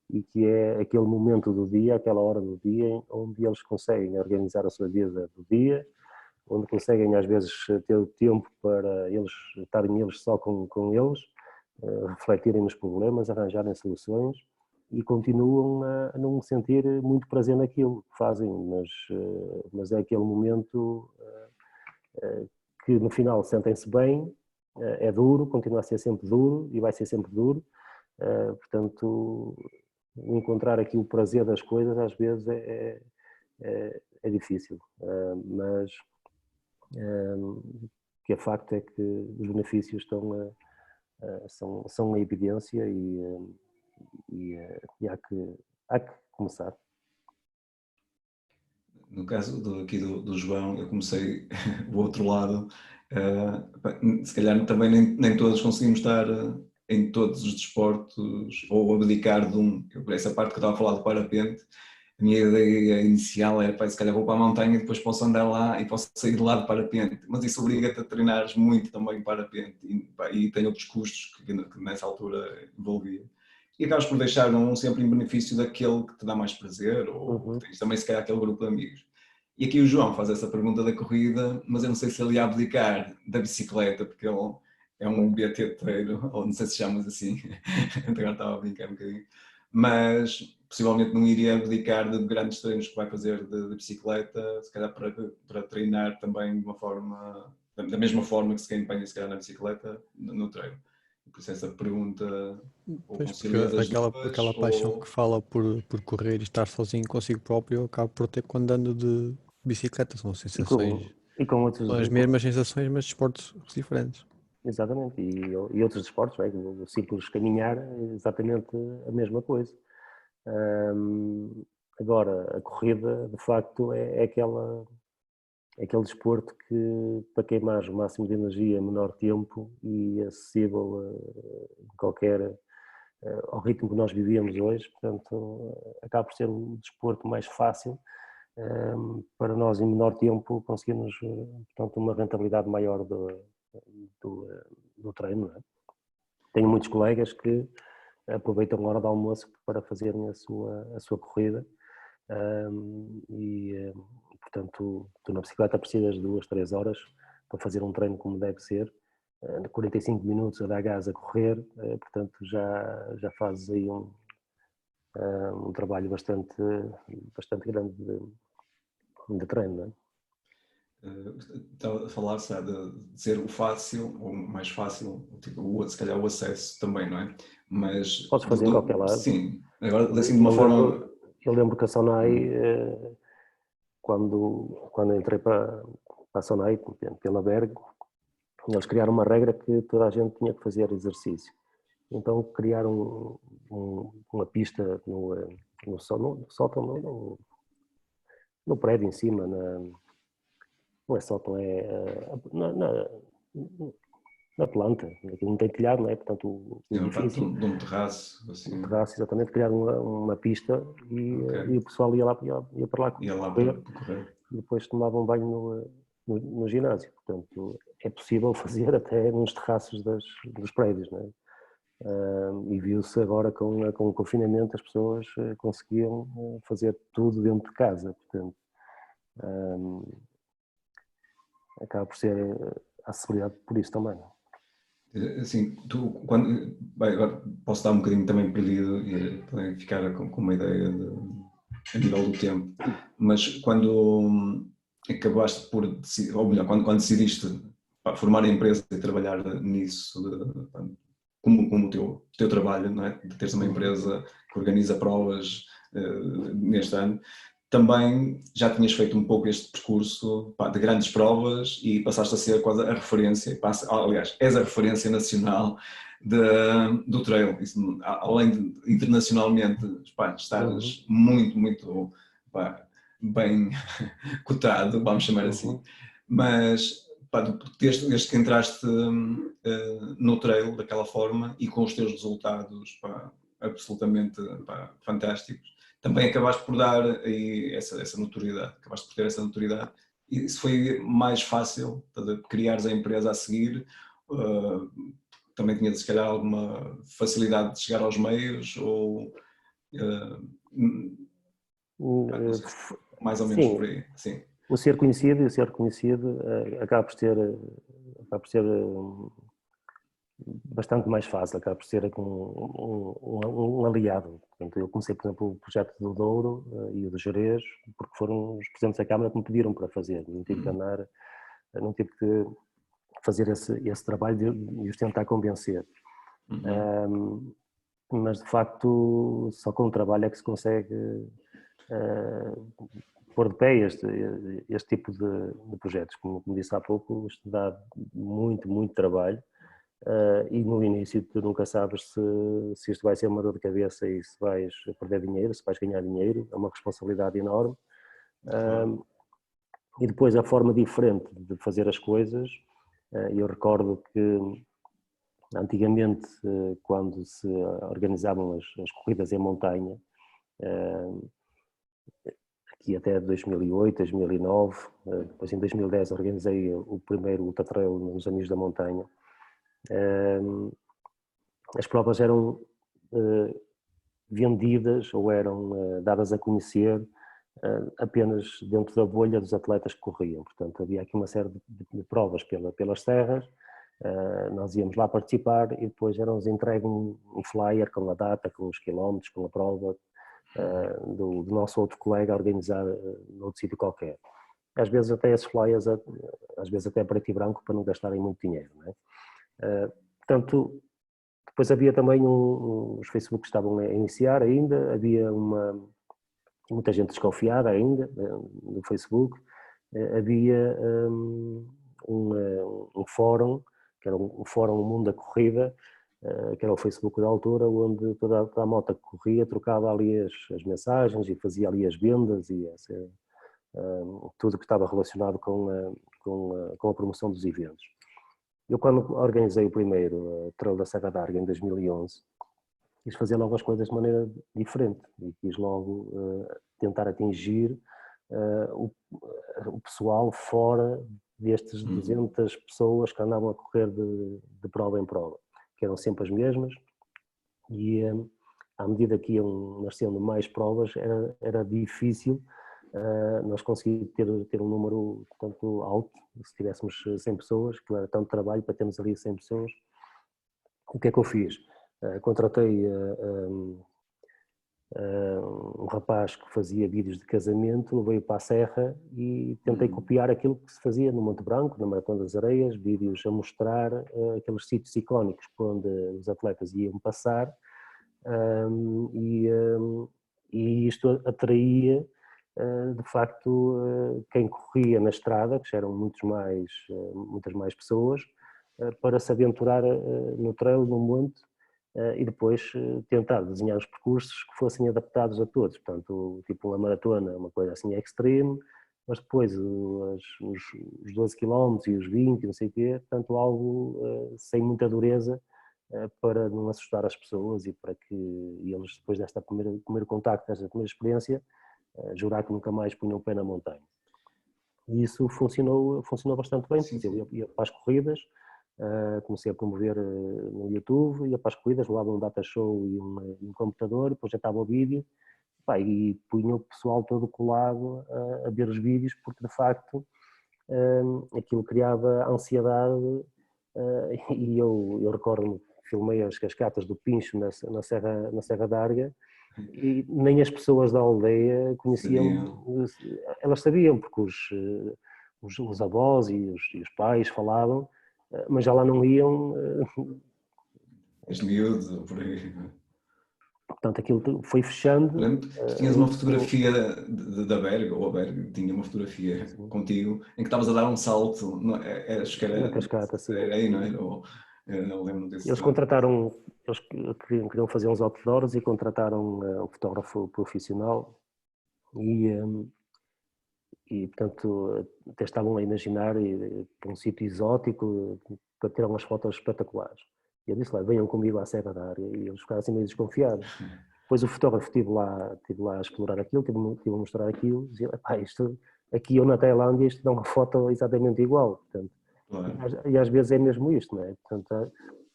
[SPEAKER 2] e que é aquele momento do dia, aquela hora do dia onde eles conseguem organizar a sua vida do dia, onde conseguem às vezes ter o tempo para eles estarem eles só com eles, refletirem nos problemas, arranjarem soluções, e continuam a não sentir muito prazer naquilo que fazem, mas é aquele momento que no final sentem-se bem é duro, continua a ser sempre duro e vai ser sempre duro, portanto, encontrar aqui o prazer das coisas às vezes é difícil, mas que é facto é que os benefícios são a evidência e há que começar.
[SPEAKER 1] No caso aqui do João, eu comecei o outro lado, se calhar também nem todos conseguimos estar em todos os desportos ou abdicar de um. Essa parte que eu estava a falar do parapente, a minha ideia inicial era, se calhar vou para a montanha e depois posso andar lá e posso sair de lá de parapente, mas isso obriga-te a treinares muito também parapente e tem outros custos que nessa altura envolvia. E acabas por deixar sempre em benefício daquele que te dá mais prazer, ou tens também se calhar aquele grupo de amigos. E aqui o João faz essa pergunta da corrida, mas eu não sei se ele ia abdicar da bicicleta, porque ele é um BTTeiro, ou não sei se chamas assim, agora estava a brincar um bocadinho, mas possivelmente não iria abdicar de grandes treinos que vai fazer de bicicleta, se calhar para treinar também de uma forma, da mesma forma que se empenha se calhar na bicicleta, no treino. Por isso essa pergunta, ou
[SPEAKER 3] Pois, porque
[SPEAKER 1] concilias as duas,
[SPEAKER 3] aquela paixão que fala por correr e estar sozinho consigo próprio, eu acabo por ter quando ando de bicicleta. São sensações,
[SPEAKER 2] E com outros,
[SPEAKER 3] são as mesmas sensações, mas desportos diferentes.
[SPEAKER 2] exatamente, e outros desportos, não é? O simples caminhar é exatamente a mesma coisa. Agora, a corrida, de facto, é aquele desporto que, para queimar o máximo de energia em menor tempo e acessível ao ritmo que nós vivíamos hoje, portanto, acaba por ser o desporto mais fácil para nós, em menor tempo, conseguirmos, portanto, uma rentabilidade maior do treino. Não é? Tenho muitos colegas que aproveitam a hora do almoço para fazerem a sua corrida portanto, tu na bicicleta precisas de 2, 3 horas para fazer um treino como deve ser, 45 minutos a dar gás a correr, portanto já fazes aí um trabalho bastante grande de treino, não é?
[SPEAKER 1] Estava a falar, sabe, de ser o fácil, ou mais fácil, tipo, se calhar o acesso também, não é? Mas,
[SPEAKER 2] Podes fazer em qualquer lado.
[SPEAKER 1] sim, agora assim de uma forma...
[SPEAKER 2] Eu lembro que a Sonai, quando entrei para a Sonai, pela Berg, eles criaram uma regra que toda a gente tinha que fazer exercício. Então criaram uma pista no sótão, no prédio em cima, não é sótão, na planta, aquilo não tem telhado, não é? Portanto, o edifício...
[SPEAKER 1] De um terraço, assim.
[SPEAKER 2] Um terraço, exatamente, criaram uma pista e o pessoal ia para lá correr e depois tomavam banho no ginásio. Portanto, é possível fazer até nos terraços dos prédios, não é? E viu-se agora com o confinamento as pessoas conseguiam fazer tudo dentro de casa, portanto acaba por ser acessibilidade por isso também.
[SPEAKER 1] Assim, bem, agora posso estar um bocadinho também perdido e podem ficar com uma ideia a nível do tempo, mas quando acabaste por decidir, ou melhor, quando decidiste formar a empresa e trabalhar nisso, como o teu trabalho, não é? De teres uma empresa que organiza provas neste ano, também já tinhas feito um pouco este percurso de grandes provas e passaste a ser quase a referência, aliás, és a referência nacional do trail. Isso, além de internacionalmente estares muito, muito bem cotado, vamos chamar assim, mas desde que entraste no trail daquela forma e com os teus resultados absolutamente fantásticos, também acabaste por dar aí essa notoriedade, acabaste por ter essa notoriedade e isso foi mais fácil de criares a empresa a seguir, também tinhas se calhar alguma facilidade de chegar aos meios ou mais ou menos por aí, sim.
[SPEAKER 2] O ser conhecido e o ser reconhecido acaba por ser bastante mais fácil, acaba por ser um aliado. Portanto, eu comecei, por exemplo, o projeto do Douro e o do Jerez, porque foram os presidentes da Câmara que me pediram para fazer. Não tive que andar, não tive que fazer esse trabalho de os tentar convencer. Mas de facto só com o trabalho é que se consegue pôr de pé este tipo de projetos. Como disse há pouco, isto dá muito trabalho e no início tu nunca sabes se isto vai ser uma dor de cabeça e se vais perder dinheiro, se vais ganhar dinheiro, é uma responsabilidade enorme. E depois a forma diferente de fazer as coisas, eu recordo que antigamente, quando se organizavam as corridas em montanha, aqui até 2008, 2009, depois em 2010 organizei o primeiro Ultra Trail nos Amigos da Montanha. As provas eram vendidas ou eram dadas a conhecer apenas dentro da bolha dos atletas que corriam. Portanto, havia aqui uma série de provas pelas serras, nós íamos lá participar e depois era-nos entregue um flyer com a data, com os quilómetros, com a prova, do nosso outro colega a organizar noutro sítio qualquer. Às vezes até esses flyers, às vezes até preto e branco, para não gastarem muito dinheiro, não é? Portanto, depois havia também os Facebook que estavam a iniciar ainda, havia muita gente desconfiada ainda no Facebook, havia um fórum, que era um fórum Mundo da Corrida, que era o Facebook da altura, onde toda a malta que corria trocava ali as mensagens e fazia ali as vendas e tudo que estava relacionado com a promoção dos eventos. Eu, quando organizei o primeiro Trail da Serra d'Arga em 2011, quis fazer logo as coisas de maneira diferente e quis logo tentar atingir o pessoal fora destes 200 pessoas que andavam a correr de prova em prova, que eram sempre as mesmas, e à medida que iam nascendo mais provas era difícil nós conseguimos ter um número tanto alto. Se tivéssemos 100 pessoas, que era tanto trabalho para termos ali 100 pessoas. O que é que eu fiz? Contratei um rapaz que fazia vídeos de casamento, levei-o para a serra e tentei copiar aquilo que se fazia no Monte Branco, na Maratona das Areias, vídeos a mostrar aqueles sítios icónicos onde os atletas iam passar, e isto atraía de facto quem corria na estrada, que já eram muitas mais pessoas, para se aventurar no trail, no monte, e depois tentar desenhar os percursos que fossem adaptados a todos. Portanto, tipo uma maratona, uma coisa assim extreme, mas depois os 12 km e os 20 e não sei o quê, portanto algo sem muita dureza, para não assustar as pessoas e para que eles, depois desta primeiro contacto, desta primeira experiência, jurar que nunca mais punham o pé na montanha. E isso funcionou bastante bem, porque eu ia para as corridas, comecei a promover no YouTube, ia para as corridas, levava um data show e um computador, projetava o vídeo, e punha o pessoal todo colado a ver os vídeos, porque de facto aquilo criava ansiedade, e eu recordo-me, filmei as cascatas do Pincho na Serra d'Arga, e nem as pessoas da aldeia conheciam, elas sabiam, porque os avós e os pais falavam, mas já lá não iam.
[SPEAKER 1] As miúdos, ou por aí.
[SPEAKER 2] Portanto, aquilo foi fechando.
[SPEAKER 1] Tu tinhas uma fotografia da Berg, ou a Berg tinha uma fotografia contigo, em que estavas a dar um salto, acho que era
[SPEAKER 2] na cascata, sim.
[SPEAKER 1] Era aí, não é? Não lembro desse.
[SPEAKER 2] Eles queriam fazer uns outdoors e contrataram um fotógrafo profissional e portanto, até estavam a imaginar ir para um sítio exótico para tirar umas fotos espetaculares. E eu disse lá, venham comigo à Serra d'Arga, e eles ficaram assim meio desconfiados. Depois o fotógrafo estive lá a explorar aquilo, estive a mostrar aquilo, e dizia, isto, aqui eu na Tailândia, isto dá uma foto exatamente igual. Portanto, claro. E às vezes é mesmo isto, não é? Portanto,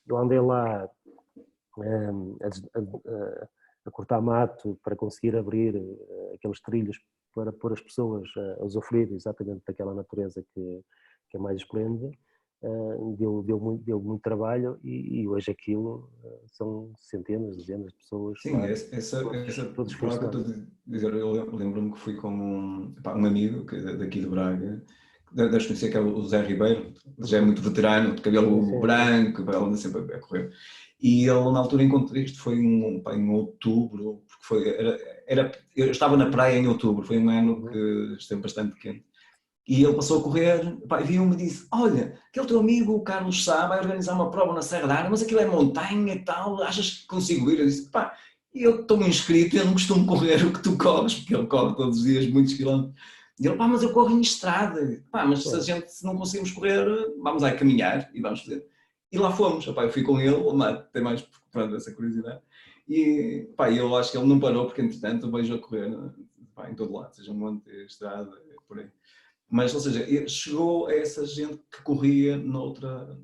[SPEAKER 2] eu andei lá a cortar mato para conseguir abrir aqueles trilhos para pôr as pessoas a usufruir exatamente daquela natureza que é mais esplêndida. Deu muito trabalho e hoje aquilo são centenas, dezenas de pessoas.
[SPEAKER 1] Sim, lá, essa prova que eu estou a dizer, eu lembro-me que fui com um amigo daqui de Braga, deves conhecer, que é o Zé Ribeiro, já é muito veterano, de cabelo branco, ele anda sempre a correr. E ele, na altura, encontrei isto, foi em outubro, porque eu estava na praia em outubro, foi um ano que esteve bastante quente. E ele passou a correr, viu-me e disse: olha, aquele teu amigo, o Carlos Sá, vai organizar uma prova na Serra da Água, mas aquilo é montanha e tal, achas que consigo ir? Eu disse: eu estou inscrito, eu não costumo correr o que tu corres, porque ele corre todos os dias muitos quilómetros. E ele: mas eu corro em estrada, mas se não conseguimos correr, vamos aí caminhar e vamos fazer. E lá fomos, eu fui com ele, tem mais por essa curiosidade. E eu acho que ele não parou, porque entretanto eu vejo a correr em todo lado, seja um monte, estrada, por aí. Mas, ou seja, chegou a essa gente que corria noutro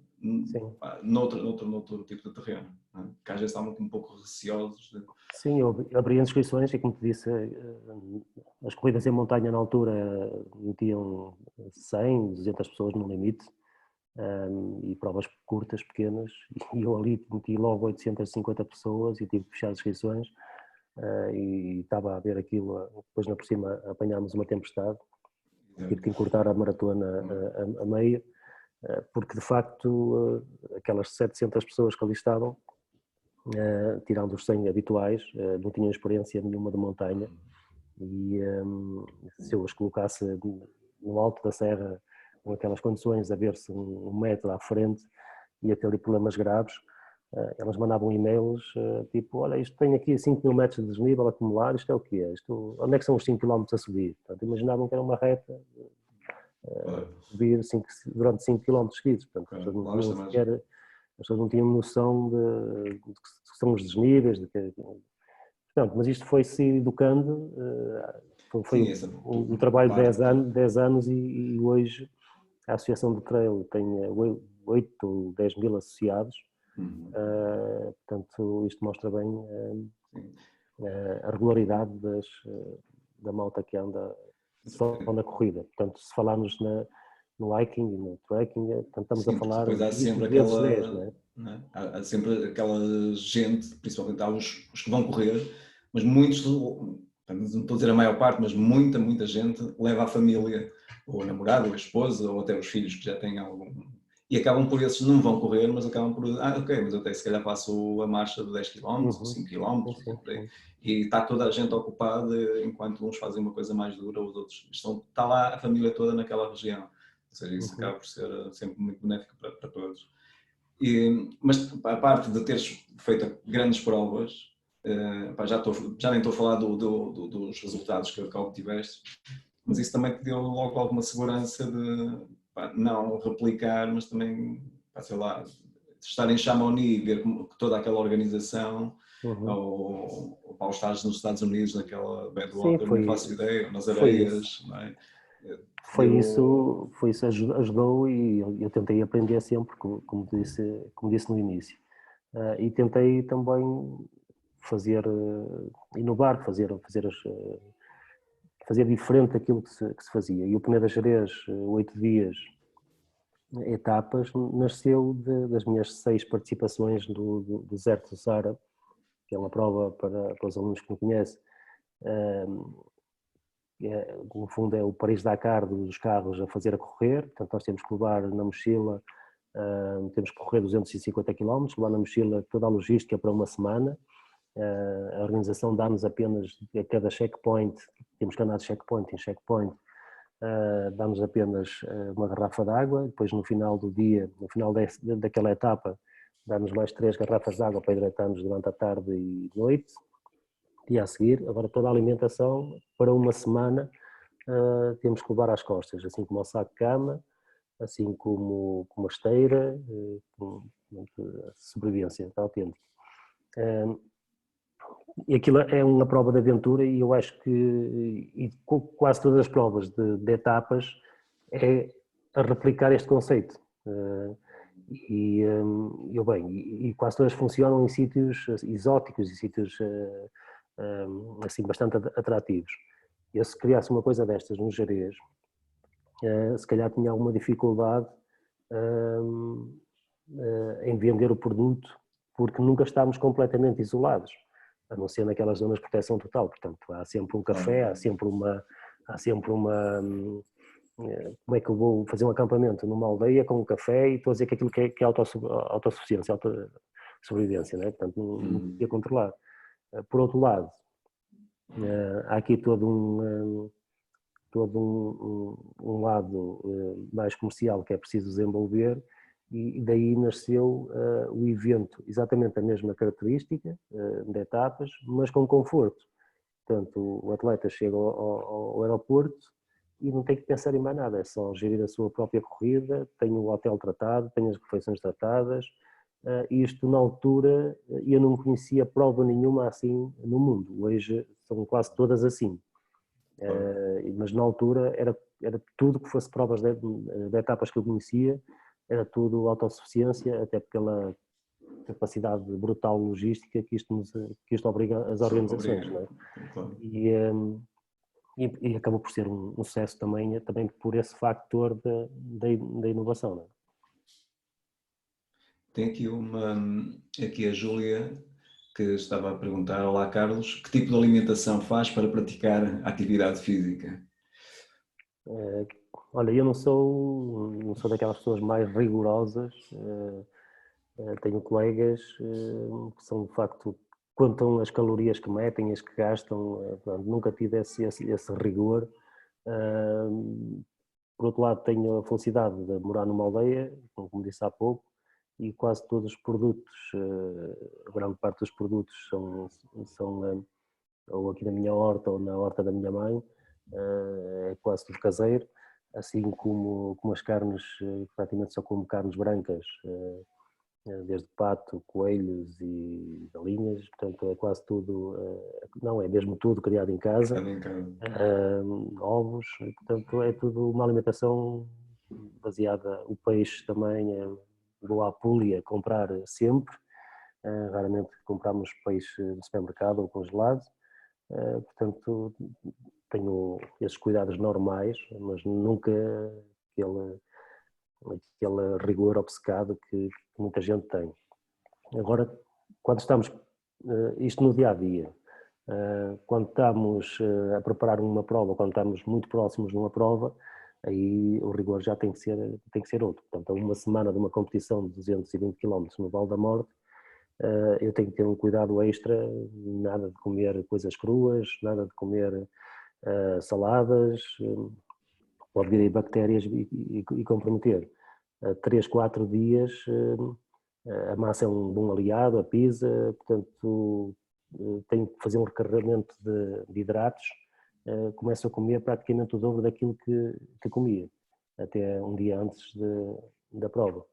[SPEAKER 1] tipo de terreno, não é? Que às vezes estavam um pouco receosos.
[SPEAKER 2] Sim, eu abri inscrições e, como te disse, as corridas em montanha na altura metiam 100, 200 pessoas no limite, e provas curtas, pequenas, e eu ali meti logo 850 pessoas e tive que fechar as inscrições, e estava a ver aquilo, depois por cima apanhámos uma tempestade, tive que encurtar a maratona a meio, porque de facto aquelas 700 pessoas que ali estavam, tirando os 100 habituais, não tinham experiência nenhuma de montanha, e se eu as colocasse no alto da serra, com aquelas condições, a ver-se um metro à frente, ia ter ali problemas graves. Elas mandavam e-mails tipo: olha, isto tem aqui 5 mil metros de desnível acumular, isto é o que é? Onde é que são os 5 km a subir? Portanto, imaginavam que era uma reta, subir durante 5 km seguidos. Portanto, as pessoas não tinham noção de que são os desníveis. Portanto, mas isto foi-se educando, foi um trabalho de 10 anos e hoje a Associação do Trail tem 8 ou 10 mil associados. Portanto, isto mostra bem a regularidade da malta que anda só na corrida. Portanto, se falarmos no hiking e no trekking, estamos a falar
[SPEAKER 1] depois há sempre
[SPEAKER 2] vezes 10, não é?
[SPEAKER 1] Há sempre aquela gente, principalmente há os que vão correr, mas muitos, não estou a dizer a maior parte, mas muita gente leva a família, ou a namorada, ou a esposa, ou até os filhos que já têm algum... E acabam por esses, não vão correr, mas acabam por... ok, mas eu até se calhar faço a marcha de 10 km, ou 5 km, e está toda a gente ocupada, enquanto uns fazem uma coisa mais dura, os outros... Está lá a família toda naquela região. Ou seja, isso acaba por ser sempre muito benéfico para todos. Mas a parte de teres feito grandes provas, já nem estou a falar dos resultados que obtiveste, mas isso também te deu logo alguma segurança de não replicar, mas também, sei lá, estar em Chamonix e ver toda aquela organização, ou estar nos Estados Unidos naquela Badwater, não faço ideia, nas areias, não é?
[SPEAKER 2] Foi isso ajudou, e eu tentei aprender sempre, como disse no início, e tentei também inovar, fazer diferente daquilo que se fazia. E o Peneda Gerês, 8 dias, etapas, nasceu das minhas 6 participações do Deserto do Saara, que é uma prova para os alunos que não conhecem. No fundo é o Paris-Dakar dos carros a fazer a correr, portanto nós temos que levar na mochila, temos que correr 250 km, levar na mochila toda a logística para uma semana. A organização dá-nos apenas, a cada checkpoint, temos que andar de checkpoint em checkpoint, dá-nos apenas uma garrafa de água, depois no final do dia, no final daquela etapa, dá-nos mais 3 garrafas de água para hidratarmos durante a tarde e noite. E a seguir, agora toda a alimentação para uma semana temos que levar às costas, assim como o saco de cama, assim como a esteira, a sobrevivência autêntica. E aquilo é uma prova de aventura, e eu acho que quase todas as provas de etapas é a replicar este conceito. E quase todas funcionam em sítios exóticos e sítios assim bastante atrativos. Eu, se criasse uma coisa destas no Gerês, se calhar tinha alguma dificuldade em vender o produto, porque nunca estávamos completamente isolados, a não ser naquelas zonas de proteção total. Portanto, há sempre um café, há sempre como é que eu vou fazer um acampamento numa aldeia com um café e estou a dizer que aquilo que é autossuficiência, autossobrevivência, né? Portanto não podia controlar. Por outro lado, há aqui todo um lado mais comercial que é preciso desenvolver, e daí nasceu o evento, exatamente a mesma característica de etapas, mas com conforto. Portanto, o atleta chega ao aeroporto e não tem que pensar em mais nada, é só gerir a sua própria corrida, tem o hotel tratado, tem as refeições tratadas. Isto na altura eu não conhecia prova nenhuma assim no mundo, hoje são quase todas assim. Mas na altura era tudo que fosse provas de etapas que eu conhecia, era tudo autossuficiência, até pela capacidade brutal logística que isto obriga as organizações. Não é?
[SPEAKER 1] Claro.
[SPEAKER 2] E acabou por ser um sucesso também por esse factor da inovação. Não é?
[SPEAKER 1] Tem aqui a Júlia, que estava a perguntar: olá Carlos, que tipo de alimentação faz para praticar atividade física?
[SPEAKER 2] Olha, eu não sou daquelas pessoas mais rigorosas. Tenho colegas que são de facto, contam as calorias que metem, as que gastam. Nunca tive esse rigor. Por outro lado, tenho a felicidade de morar numa aldeia, como disse há pouco, e quase todos os produtos, a grande parte dos produtos são ou aqui na minha horta ou na horta da minha mãe, é quase tudo caseiro, assim como as carnes, praticamente só como carnes brancas, desde pato, coelhos e galinhas, portanto é quase tudo, não, é mesmo tudo criado em casa, ovos, portanto é tudo uma alimentação baseada, o peixe também, vou à Púlia comprar sempre, raramente compramos peixe no supermercado ou congelado, portanto tenho esses cuidados normais, mas nunca aquele rigor obcecado que muita gente tem. Agora, quando estamos, isto no dia a dia, quando estamos a preparar uma prova, quando estamos muito próximos de uma prova, aí o rigor já tem que ser outro. Portanto, uma semana de uma competição de 220 km no Vale da Morte, eu tenho que ter um cuidado extra, nada de comer coisas cruas, nada de comer saladas, pode vir aí bactérias e comprometer. 3, 4 dias, a massa é um bom aliado, a pizza, portanto tenho que fazer um recarregamento de hidratos, começo a comer praticamente o dobro daquilo que comia, até um dia antes da prova.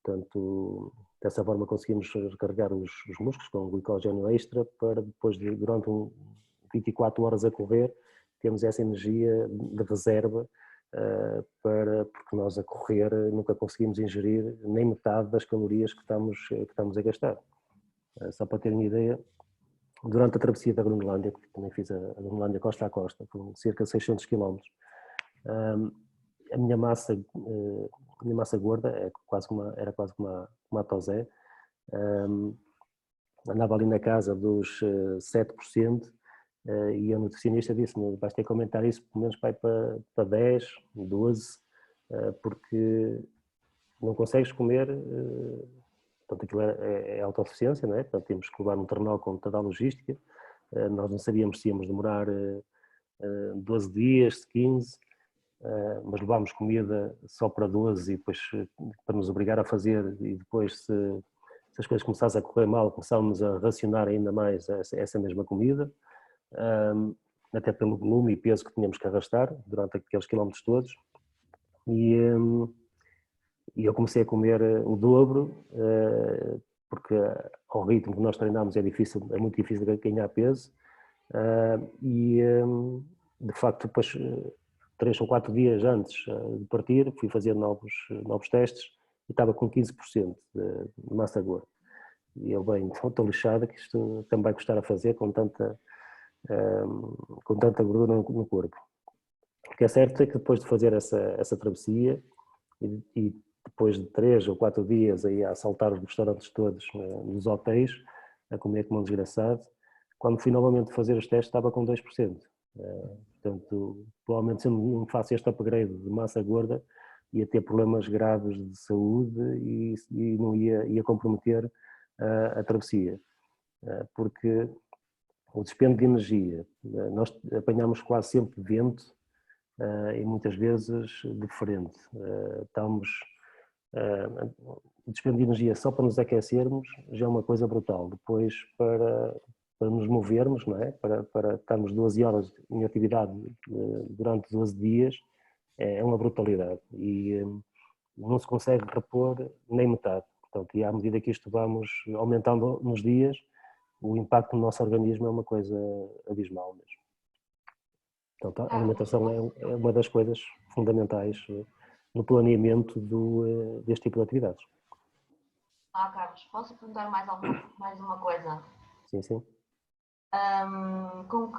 [SPEAKER 2] Portanto, dessa forma conseguimos recarregar os músculos com glicogênio extra para depois, durante 24 horas a correr, termos essa energia de reserva, porque nós a correr nunca conseguimos ingerir nem metade das calorias que estamos a gastar. Só para terem ideia, durante a travessia da Groenlândia, que também fiz a Groenlândia costa a costa, com cerca de 600 km, a minha massa gorda era quase como uma tosé, andava ali na casa dos 7%, e a nutricionista disse-me: vais ter que aumentar isso pelo menos para 10, 12, porque não consegues comer, portanto aquilo é autossuficiência, não é? Portanto temos que levar um terminal com toda a logística, nós não sabíamos se íamos demorar 12 dias, 15, mas levámos comida só para 12 e depois para nos obrigar a fazer, e depois se as coisas começassem a correr mal, começávamos a racionar ainda mais essa mesma comida, até pelo volume e peso que tínhamos que arrastar durante aqueles quilómetros todos, e eu comecei a comer o dobro, porque ao ritmo que nós treinámos é muito difícil ganhar peso, e de facto depois 3 ou 4 dias antes de partir fui fazer novos testes e estava com 15% de massa gorda, e eu bem, estou lixado, que isto também vai custar a fazer com tanta gordura no corpo. O que é certo é que depois de fazer essa travessia e depois de 3 ou 4 dias aí a assaltar os restaurantes todos nos hotéis, a comer como um desgraçado, quando fui novamente fazer os testes estava com 2%. Portanto, provavelmente se eu não faço este upgrade de massa gorda, ia ter problemas graves de saúde e não ia comprometer a travessia, porque o dispêndio de energia, nós apanhamos quase sempre vento e muitas vezes de frente. O dispêndio de energia só para nos aquecermos já é uma coisa brutal. Depois para nos movermos, não é? Para estarmos 12 horas em atividade durante 12 dias, é uma brutalidade e não se consegue repor nem metade. Portanto, e à medida que isto vamos aumentando nos dias, o impacto no nosso organismo é uma coisa abismal mesmo. Portanto, a alimentação é uma das coisas fundamentais no planeamento deste tipo de atividades.
[SPEAKER 4] Carlos, posso perguntar mais uma coisa?
[SPEAKER 2] Sim, sim.
[SPEAKER 4] Com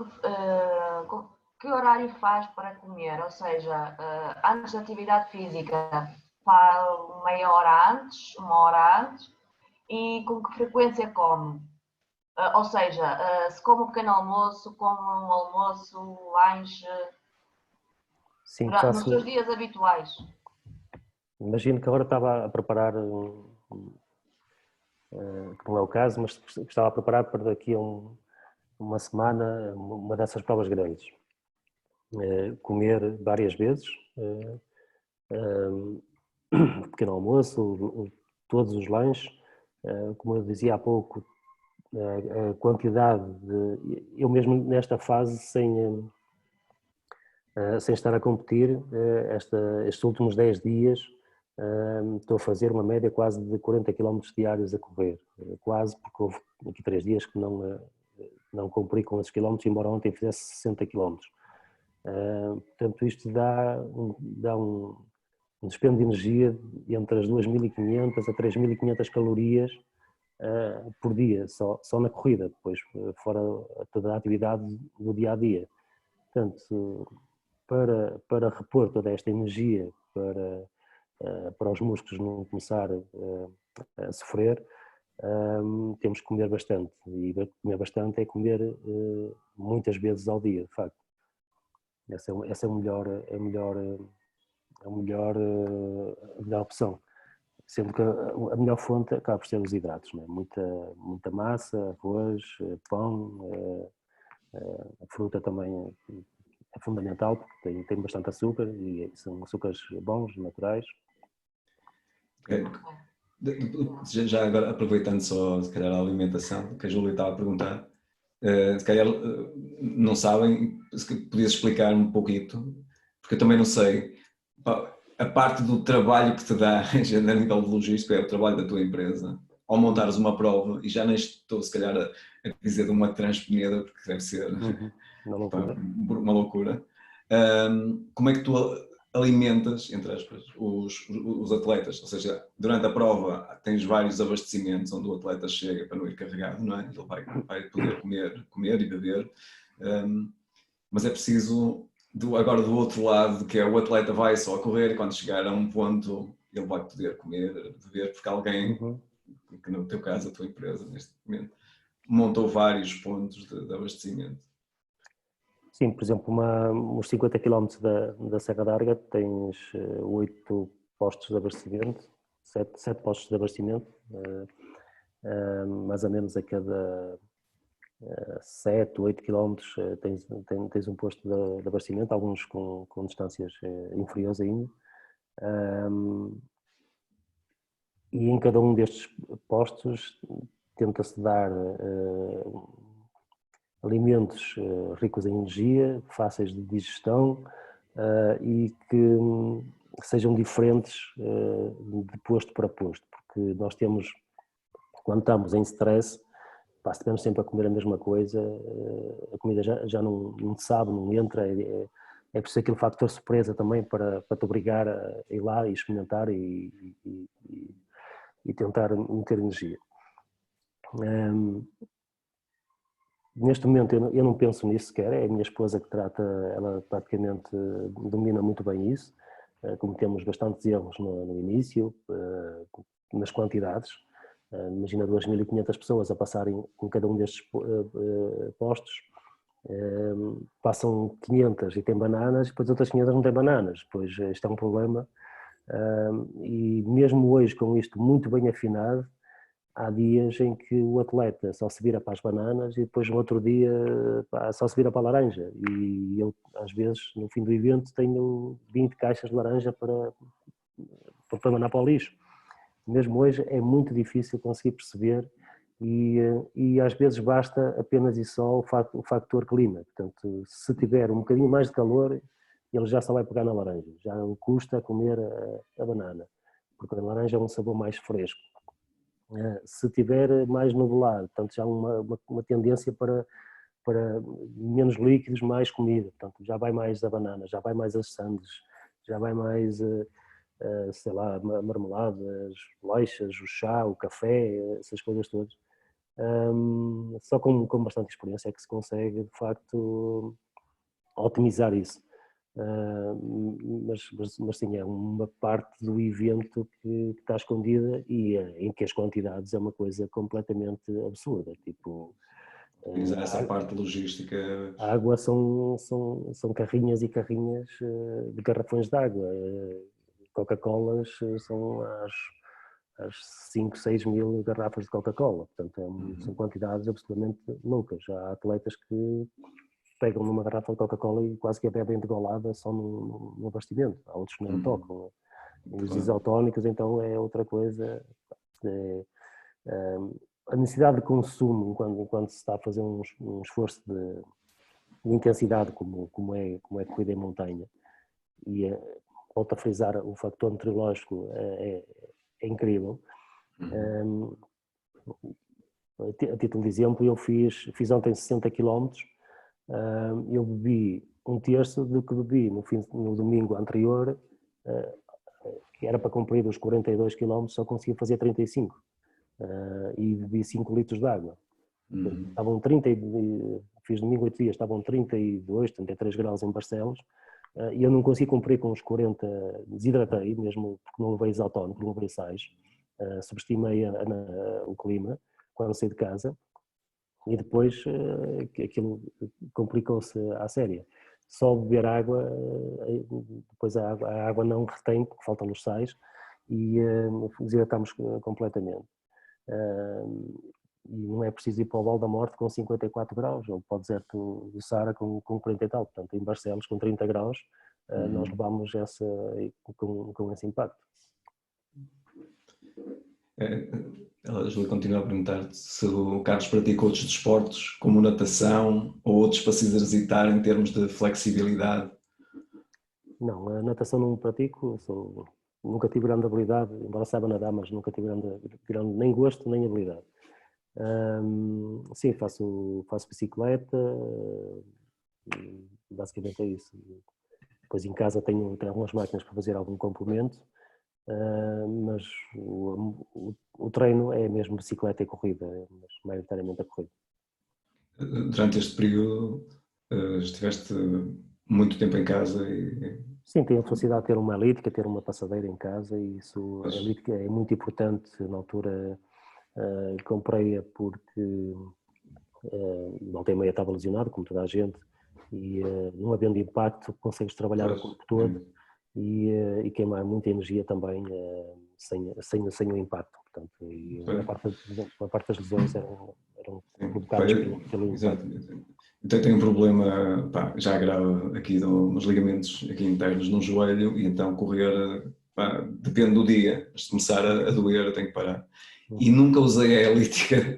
[SPEAKER 4] que horário faz para comer? Ou seja, antes da atividade física, para meia hora antes, uma hora antes, e com que frequência come? Ou seja, se come um pequeno almoço, come um almoço, lanche,
[SPEAKER 2] Sim,
[SPEAKER 4] nos seus dias habituais.
[SPEAKER 2] Imagino que agora estava a preparar, que não é o caso, mas estava a preparar para daqui a uma semana uma dessas provas grandes. Comer várias vezes, pequeno almoço, todos os lanches, como eu dizia há pouco, a quantidade eu mesmo nesta fase sem estar a competir, estes últimos 10 dias estou a fazer uma média quase de 40 km diários a correr, quase, porque houve aqui 3 dias que não cumpri com esses quilómetros, embora ontem fizesse 60 km. Portanto, isto dá um dispêndio de energia entre as 2.500 a 3.500 calorias por dia, só na corrida, depois fora toda a atividade do dia a dia. Portanto, para repor toda esta energia, para os músculos não começar a sofrer, temos que comer bastante, e comer bastante é comer muitas vezes ao dia, de facto. Essa é a melhor opção. Sendo que a melhor fonte acaba por ser os hidratos, não é? Muita massa, arroz, pão, a fruta também é fundamental porque tem bastante açúcar e são açúcares bons, naturais.
[SPEAKER 1] Já agora, aproveitando só, se calhar, a alimentação, que a Júlia estava a perguntar, se calhar não sabem, se podias explicar um pouquinho, porque eu também não sei. A parte do trabalho que te dá, a nível de logístico, é o trabalho da tua empresa. Ao montares uma prova, e já nem estou, se calhar, a dizer de uma transpeneda, porque deve ser uma loucura. Como é que tu alimentas, entre aspas, os atletas? Ou seja, durante a prova tens vários abastecimentos onde o atleta chega para não ir carregado, não é? Ele vai poder comer e beber, mas é preciso... agora do outro lado, que é o atleta vai só correr e quando chegar a um ponto ele vai poder comer, beber, porque alguém, que no teu caso a tua empresa neste momento, montou vários pontos de abastecimento.
[SPEAKER 2] Sim, por exemplo, uns 50 km da Serra d'Arga tens 8 postos de abastecimento, 7 postos de abastecimento, mais ou menos a cada 7, 8 km tens um posto de abastecimento, alguns com distâncias inferiores ainda. E em cada um destes postos tenta-se dar alimentos ricos em energia, fáceis de digestão e que sejam diferentes de posto para posto, porque nós temos, quando estamos em stress, se estivermos sempre a comer a mesma coisa, a comida já não sabe, não entra, é preciso aquele fator surpresa também para te obrigar a ir lá e experimentar e tentar meter energia. Neste momento eu não penso nisso sequer, é a minha esposa que trata, ela praticamente domina muito bem isso, cometemos bastantes erros no início, nas quantidades. Imagina 2.500 pessoas a passarem em cada um destes postos, Passam 500 e tem bananas, depois outras 500 não têm bananas, depois isto é um problema. E mesmo hoje com isto muito bem afinado, há dias em que o atleta só se vira para as bananas e depois no outro dia só se vira para a laranja, e eu às vezes no fim do evento tenho 20 caixas de laranja para mandar para o lixo. Mesmo hoje é muito difícil conseguir perceber, e às vezes basta apenas e só o fator clima. Portanto, se tiver um bocadinho mais de calor, ele já só vai pegar na laranja, já não custa comer a banana, porque a laranja é um sabor mais fresco. Se tiver mais nublado, portanto, já há uma tendência para menos líquidos, mais comida, portanto, já vai mais a banana, já vai mais as sandes, já vai mais, sei lá, marmeladas, bolachas, o chá, o café, essas coisas todas. Só com bastante experiência é que se consegue, de facto, otimizar isso. Mas sim, é uma parte do evento que está escondida e em que as quantidades é uma coisa completamente absurda. Tipo,
[SPEAKER 1] Essa parte logística.
[SPEAKER 2] A água são carrinhas e carrinhas de garrafões de água. Coca-Colas são às 5, 6 mil garrafas de Coca-Cola. Portanto, são quantidades absolutamente loucas. Há atletas que pegam numa garrafa de Coca-Cola e quase que a bebem de golada só no abastecimento. Há outros que não tocam. Os isotónicos, então, é outra coisa. A necessidade de consumo, quando se está a fazer um esforço de intensidade, como é corrida em montanha, e volto a frisar, o fator meteorológico é incrível. A título de exemplo, eu fiz ontem 60 km. Eu bebi um terço do que bebi no domingo anterior, que era para cumprir os 42 km, só conseguia fazer 35, e bebi 5 litros de água. Estavam fiz domingo 8 dias, estavam 32, 33 graus em Barcelos, e eu não consegui cumprir com os 40, desidratei mesmo, porque não levei isotónico, não levei sais, subestimei o clima quando saí de casa. E depois aquilo complicou-se à séria. Só beber água, depois a água não retém, porque faltam os sais, e desidratamos completamente. E não é preciso ir para o Val da Morte com 54 graus, ou para o deserto do Saara com 40 e tal. Portanto, em Barcelos, com 30 graus, nós levámos com esse impacto.
[SPEAKER 1] A Júlia continua a perguntar se o Carlos pratica outros desportos, como natação, ou outros para se exercitar em termos de flexibilidade.
[SPEAKER 2] Não, a natação não pratico, nunca tive grande habilidade, embora saiba nadar, mas nunca tive grande nem gosto nem habilidade. Sim, faço bicicleta, basicamente é isso. Depois em casa tenho algumas máquinas para fazer algum complemento, mas o treino é mesmo bicicleta e corrida, mas maioritariamente a corrida.
[SPEAKER 1] Durante este período estiveste muito tempo em casa e...
[SPEAKER 2] Sim, tenho a felicidade de ter uma elíptica, ter uma passadeira em casa, e isso, a elíptica é muito importante. Na altura comprei-a porque voltei meia estava lesionado, como toda a gente, e não havendo impacto consegues trabalhar o corpo todo e queimar muita energia também sem o impacto. Portanto, e a parte das lesões eram provocadas pelo impacto.
[SPEAKER 1] Então tenho um problema já grave aqui nos ligamentos aqui internos no joelho, e então correr, depende do dia, se começar a doer eu tenho que parar. E nunca usei a elíptica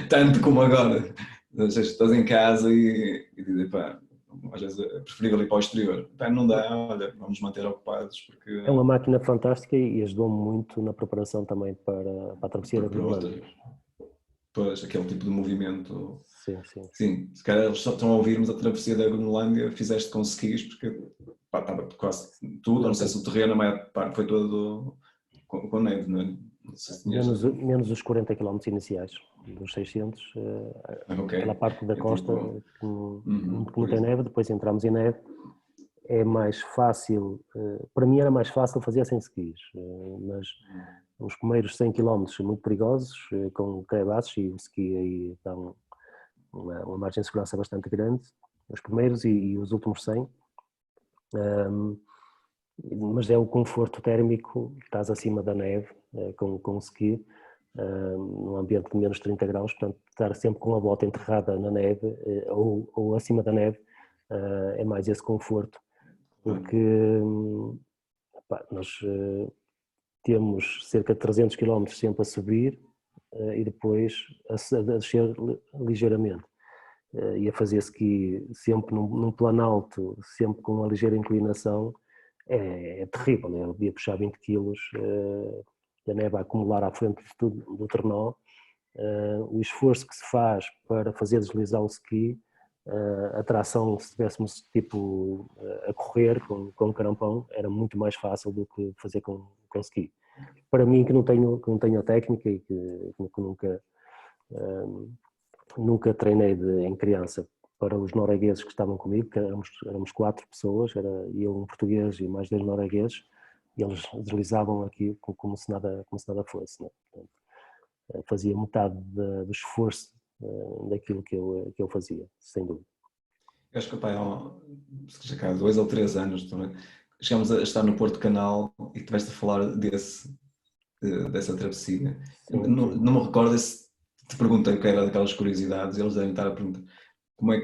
[SPEAKER 1] tanto como agora. Estás em casa e dizes, às vezes é preferível ir para o exterior. Não dá, olha, vamos manter ocupados. Porque...
[SPEAKER 2] É uma máquina fantástica e ajudou-me muito na preparação também para a travessia da Groenlândia.
[SPEAKER 1] Pois, aquele tipo de movimento.
[SPEAKER 2] Sim.
[SPEAKER 1] Se calhar eles só estão a ouvir-nos a travessia da Groenlândia, fizeste com skis, porque estava quase tudo, não sei se o terreno, a maior parte foi todo com neve, não é? Não sei se
[SPEAKER 2] menos os 40 km iniciais, dos 600, aquela parte da costa que não tem neve, depois entramos em neve. É mais fácil, para mim era mais fácil fazer sem skis, mas os primeiros 100 km são muito perigosos, com crevassos, e o ski aí uma margem de segurança bastante grande, os primeiros e os últimos 100. Mas é o conforto térmico, estás acima da neve com o ski, num ambiente de menos 30 graus, portanto estar sempre com a bota enterrada na neve ou acima da neve é mais esse conforto, porque nós temos cerca de 300 km sempre a subir e depois a descer ligeiramente. E a fazer ski sempre num plano alto, sempre com uma ligeira inclinação, é terrível, né? Eu devia puxar 20 quilos, a neve a acumular à frente do trenó, o esforço que se faz para fazer deslizar o ski, a tração, se estivéssemos tipo a correr com um carampão, era muito mais fácil do que fazer com ski. Para mim, que não tenho a técnica e que nunca treinei em criança, para os noruegueses que estavam comigo, que éramos 4 pessoas, era eu, um português e mais 2 noruegueses, e eles deslizavam aqui como se nada fosse, né? Portanto, fazia metade do esforço daquilo que eu fazia, sem dúvida.
[SPEAKER 1] Eu acho que, pá, já cá, 2 ou 3 anos, chegámos a estar no Porto Canal e estiveste a falar dessa travessia. Não me recordo se te perguntei o que era daquelas curiosidades, eles devem estar a perguntar como é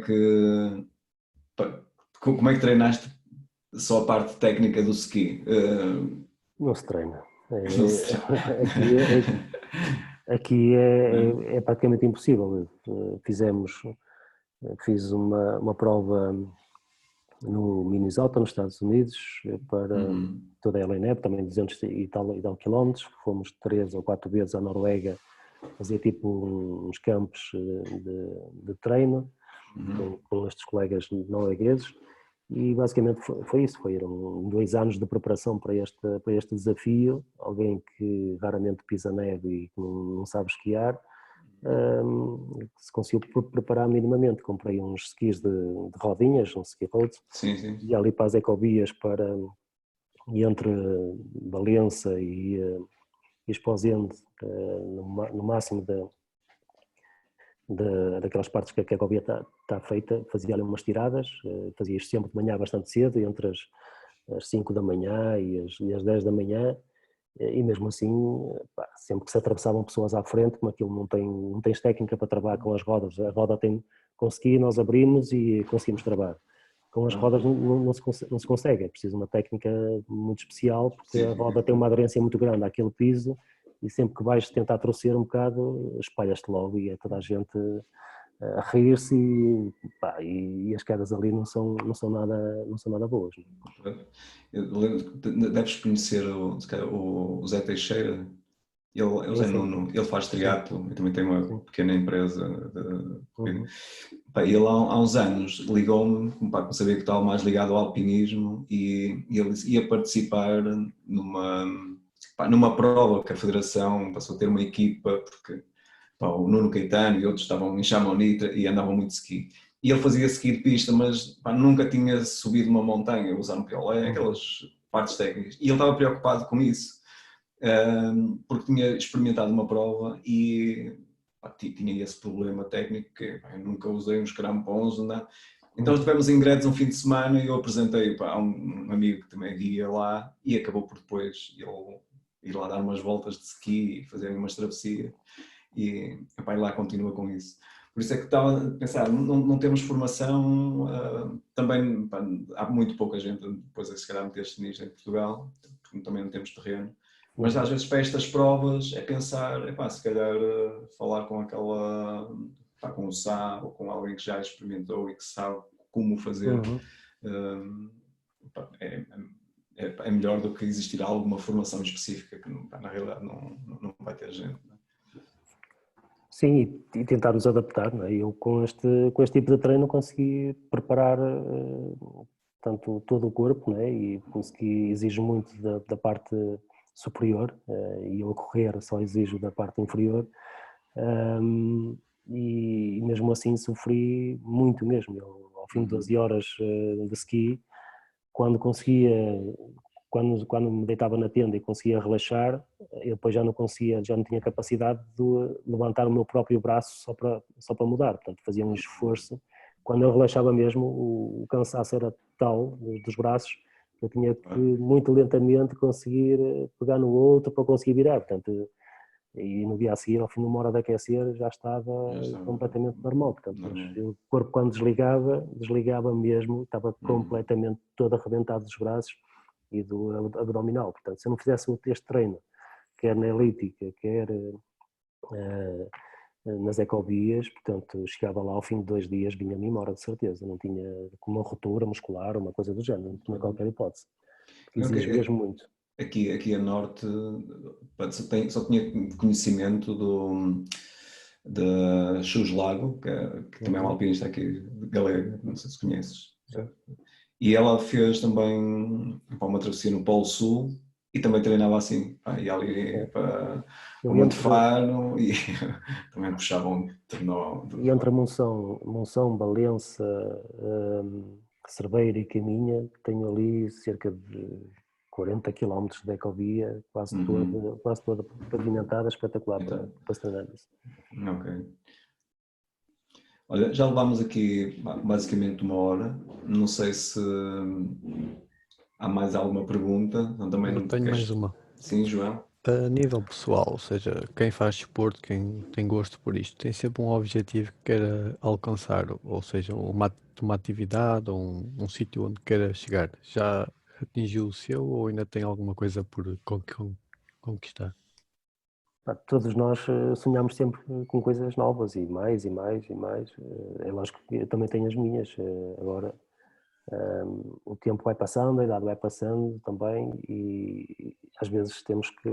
[SPEAKER 1] que treinaste só a parte técnica do ski?
[SPEAKER 2] Não se treina.
[SPEAKER 1] Não se treina.
[SPEAKER 2] Aqui é praticamente impossível. Fiz uma prova no Minnesota, nos Estados Unidos, para toda a LNEP, também 200 e tal quilómetros. Fomos 3 ou 4 vezes à Noruega fazer tipo uns campos de treino com estes colegas noruegueses, e basicamente foi isso. Foram 2 anos de preparação para este desafio. Alguém que raramente pisa neve e que não sabe esquiar, se conseguiu preparar minimamente. Comprei uns skis de rodinhas, um ski road, e ali para as ecobias, e entre Valença e Esposende, no máximo daquelas partes que a ecovia está feita, fazia ali umas tiradas, fazia isto sempre de manhã bastante cedo, entre as 5 da manhã e as 10 da manhã, e mesmo assim, sempre que se atravessavam pessoas à frente, como aquilo não tens técnica para trabalhar com as rodas, a roda com ski, nós abrimos e conseguimos trabalhar. Com as rodas não se consegue, é preciso uma técnica muito especial, porque a roda tem uma aderência muito grande àquele piso, e sempre que vais tentar torcer um bocado, espalhas-te logo e é toda a gente a rir-se, e as quedas ali não são nada boas.
[SPEAKER 1] Deves conhecer o Zé Teixeira. Ele é Nuno, ele faz triatlo e também tem uma pequena empresa de corrida. Ele há uns anos ligou-me, como sabia que estava mais ligado ao alpinismo, e ele ia participar numa prova que a Federação passou a ter uma equipa, porque o Nuno Caetano e outros estavam em Chamonix e andavam muito de ski. E ele fazia ski de pista, mas nunca tinha subido uma montanha, usando piolé, aquelas partes técnicas. E ele estava preocupado com isso, porque tinha experimentado uma prova e tinha esse problema técnico que eu nunca usei uns crampons, nada. Então estivemos em Gredos um fim de semana e eu apresentei a um amigo que também ia lá, e acabou por depois ele ir lá dar umas voltas de ski e fazer umas travessias, e ele lá continua com isso. Por isso é que estava a pensar, não temos formação, também há muito pouca gente depois a se calhar meter-se nisto em Portugal, porque também não temos terreno. Mas às vezes para estas provas é pensar, se calhar falar com com o Sá ou com alguém que já experimentou e que sabe como fazer, é melhor do que existir alguma formação específica que na realidade não vai ter gente. Não é?
[SPEAKER 2] Sim, e tentar nos adaptar, não é? Eu com este tipo de treino consegui preparar tanto todo o corpo, não é? E consegui, exige muito da parte superior, e eu a correr só exijo da parte inferior, e mesmo assim sofri muito mesmo. Eu, ao fim de 12 horas de ski, quando conseguia quando me deitava na tenda e conseguia relaxar, eu depois já não tinha capacidade de levantar o meu próprio braço só para mudar, portanto fazia um esforço. Quando eu relaxava mesmo, o cansaço era tal dos braços, que eu tinha que muito lentamente conseguir pegar no outro para conseguir virar, portanto, e no dia a seguir, ao fim de uma hora de aquecer, já estava completamente normal, portanto, o corpo quando desligava mesmo, estava completamente todo arrebentado dos braços e do abdominal, portanto, se eu não fizesse este treino, quer na elíptica, quer nas ecovias, portanto, chegava lá ao fim de 2 dias, vinha-me embora de certeza, não tinha como uma ruptura muscular, uma coisa do género, não tinha qualquer hipótese, exige mesmo muito.
[SPEAKER 1] Aqui a norte só tinha conhecimento da Chus Lago, que também é uma alpinista aqui galega, não sei se conheces. E ela fez também uma travessia no Polo Sul e também treinava assim. E ali para Monte Faro e também puxavam trenó.
[SPEAKER 2] E entre Monção, Balença, Cerveira e Caminha, tenho ali cerca de 40 km de ecovia, quase toda pavimentada, espetacular para se treinar isso.
[SPEAKER 1] Ok. Olha, já levámos aqui basicamente 1 hora, não sei se há mais alguma pergunta.
[SPEAKER 3] Eu tenho mais uma.
[SPEAKER 1] Sim, João?
[SPEAKER 3] A nível pessoal, ou seja, quem faz desporto, quem tem gosto por isto, tem sempre um objetivo que queira alcançar, ou seja, uma atividade ou um sítio onde queira chegar. Já atingiu o seu ou ainda tem alguma coisa por conquistar?
[SPEAKER 2] Todos nós sonhamos sempre com coisas novas e mais e mais e mais. É lógico que eu também tenho as minhas. Agora o tempo vai passando, a idade vai passando também e às vezes temos que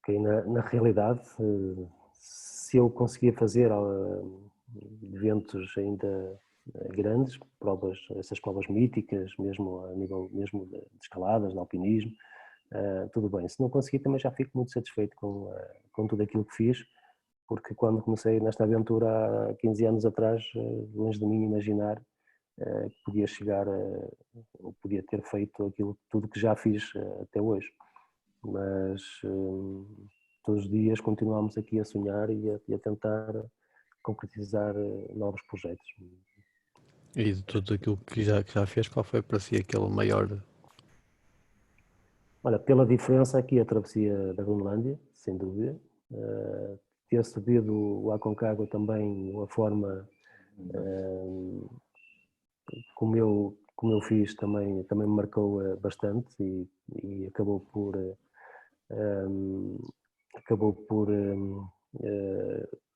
[SPEAKER 2] ir na realidade. Se eu conseguia fazer eventos ainda grandes, essas provas míticas, mesmo a nível mesmo de escaladas, de alpinismo, tudo bem. Se não conseguir, também já fico muito satisfeito com tudo aquilo que fiz, porque quando comecei nesta aventura há 15 anos atrás, longe de mim imaginar que podia chegar ou podia ter feito tudo que já fiz até hoje. Mas todos os dias continuamos aqui a sonhar e a tentar concretizar novos projetos.
[SPEAKER 3] E de tudo aquilo que já fez, qual foi para si aquele maior?
[SPEAKER 2] Olha, pela diferença aqui a travessia da Groenlândia, sem dúvida. Ter subido o Aconcagua também, uma forma como eu fiz, também me marcou bastante e acabou por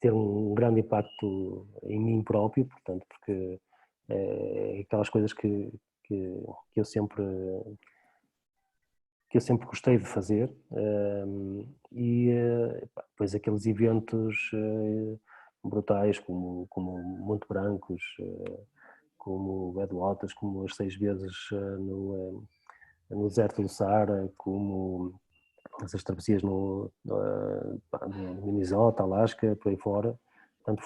[SPEAKER 2] ter um grande impacto em mim próprio, portanto, porque é aquelas coisas que eu sempre gostei de fazer, e depois aqueles eventos brutais como Monte Brancos, como Badwater, como as 6 vezes no deserto do Saara, como essas travessias no Minnesota, Alasca, por aí fora. Portanto,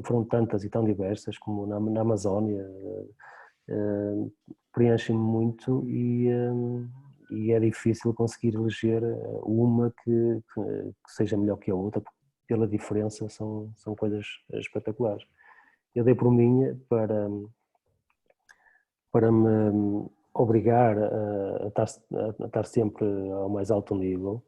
[SPEAKER 2] foram tantas e tão diversas como na Amazónia. Preenchem-me muito e é difícil conseguir eleger uma que seja melhor que a outra, porque pela diferença são coisas espetaculares. Eu dei por mim para me obrigar a estar sempre ao mais alto nível,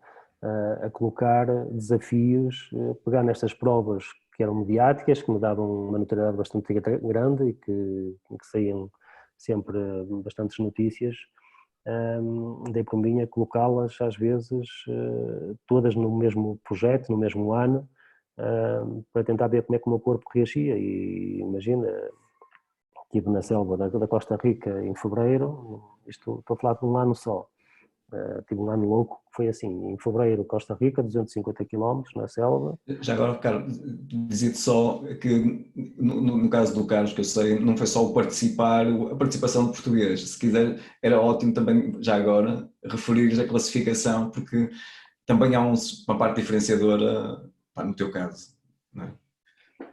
[SPEAKER 2] a colocar desafios, pegar nestas provas que eram mediáticas, que me davam uma notoriedade bastante grande e que saíam sempre bastantes notícias, dei por mim a colocá-las às vezes todas no mesmo projeto, no mesmo ano, para tentar ver como é que o meu corpo reagia. E imagina, estive na selva da Costa Rica em fevereiro, estou a falar de um ano só. Tive um ano louco que foi assim, em fevereiro Costa Rica, 250 km na selva.
[SPEAKER 1] Já agora, Carlos, dizia-te só que no caso do Carlos, que eu sei, não foi só a participação de português. Se quiser, era ótimo também, já agora, referires a classificação, porque também há uma parte diferenciadora no teu caso, não é?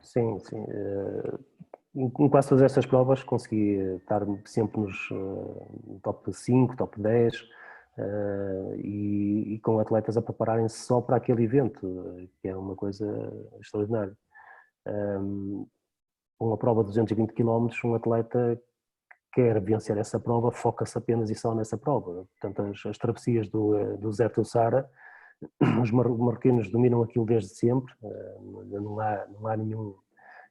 [SPEAKER 2] Sim. em quase todas estas provas consegui estar sempre nos top 5, top 10 e com atletas a prepararem-se só para aquele evento, que é uma coisa extraordinária. Uma prova de 220 km, um atleta quer vencer essa prova, foca-se apenas e só nessa prova. Portanto, as travessias do Zé Tussara, os marroquinos dominam aquilo desde sempre, não há nenhum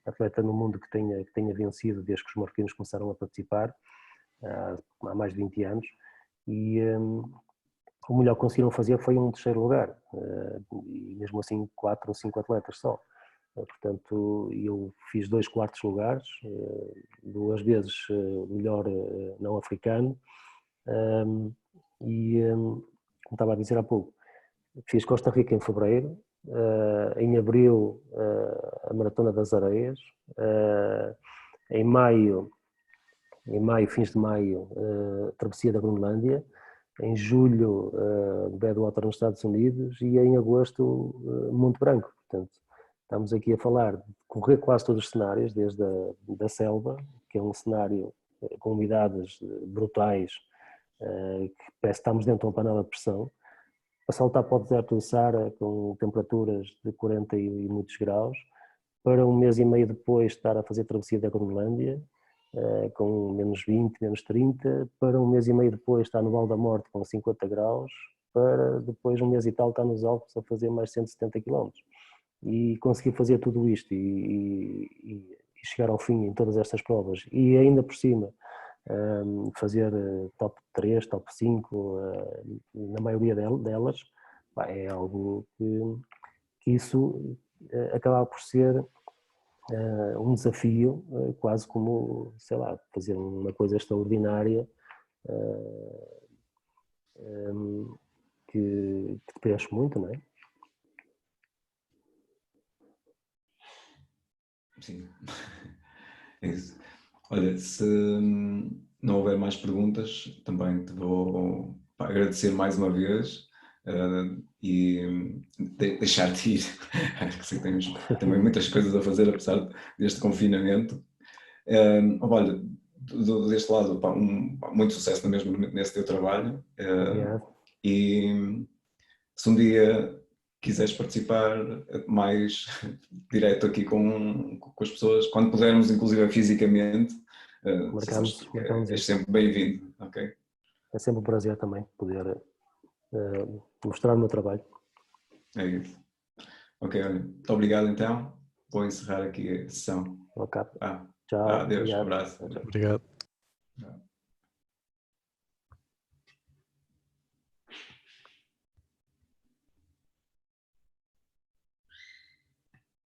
[SPEAKER 2] atleta no mundo que tenha vencido desde que os marroquinos começaram a participar, há mais de 20 anos, e o melhor que conseguiram fazer foi um terceiro lugar, e mesmo assim 4 ou 5 atletas só. Portanto, eu fiz 2 quartos lugares, 2 vezes melhor não africano, e como estava a dizer há pouco, fiz Costa Rica em fevereiro, em abril a Maratona das Areias, em maio, fins de maio, a Travessia da Groenlândia, em julho Badwater nos Estados Unidos e em agosto Monte Branco. Portanto, estamos aqui a falar de correr quase todos os cenários, desde da selva, que é um cenário com umidades brutais, que parece que estamos dentro de uma panela de pressão, a saltar para o deserto do Saara com temperaturas de 40 e muitos graus, para um mês e meio depois estar a fazer a Travessia da Groenlândia, com menos 20, menos 30, para um mês e meio depois estar no Vale da Morte com 50 graus, para depois um mês e tal estar nos Alpes a fazer mais 170 km. E conseguir fazer tudo isto e chegar ao fim em todas estas provas e ainda por cima fazer top 3, top 5 na maioria delas, é algo que isso acaba por ser um desafio, quase como, sei lá, fazer uma coisa extraordinária que te preenche muito, não é?
[SPEAKER 1] Sim, é isso. Olha, se não houver mais perguntas, também te vou agradecer mais uma vez e deixar-te ir. Acho que sei que tens também muitas coisas a fazer, apesar deste confinamento. Olha, deste lado, muito sucesso mesmo nesse teu trabalho. E se um dia quiseres participar mais direto aqui com as pessoas, quando pudermos, inclusive fisicamente,
[SPEAKER 2] marcamos
[SPEAKER 1] és sempre bem-vindo, ok?
[SPEAKER 2] É sempre um prazer também poder mostrar o meu trabalho.
[SPEAKER 1] É isso. Ok, olha, muito obrigado então. Vou encerrar aqui a sessão.
[SPEAKER 2] Ok.
[SPEAKER 1] Tchau, adeus,
[SPEAKER 2] obrigado.
[SPEAKER 1] abraço.
[SPEAKER 3] Obrigado.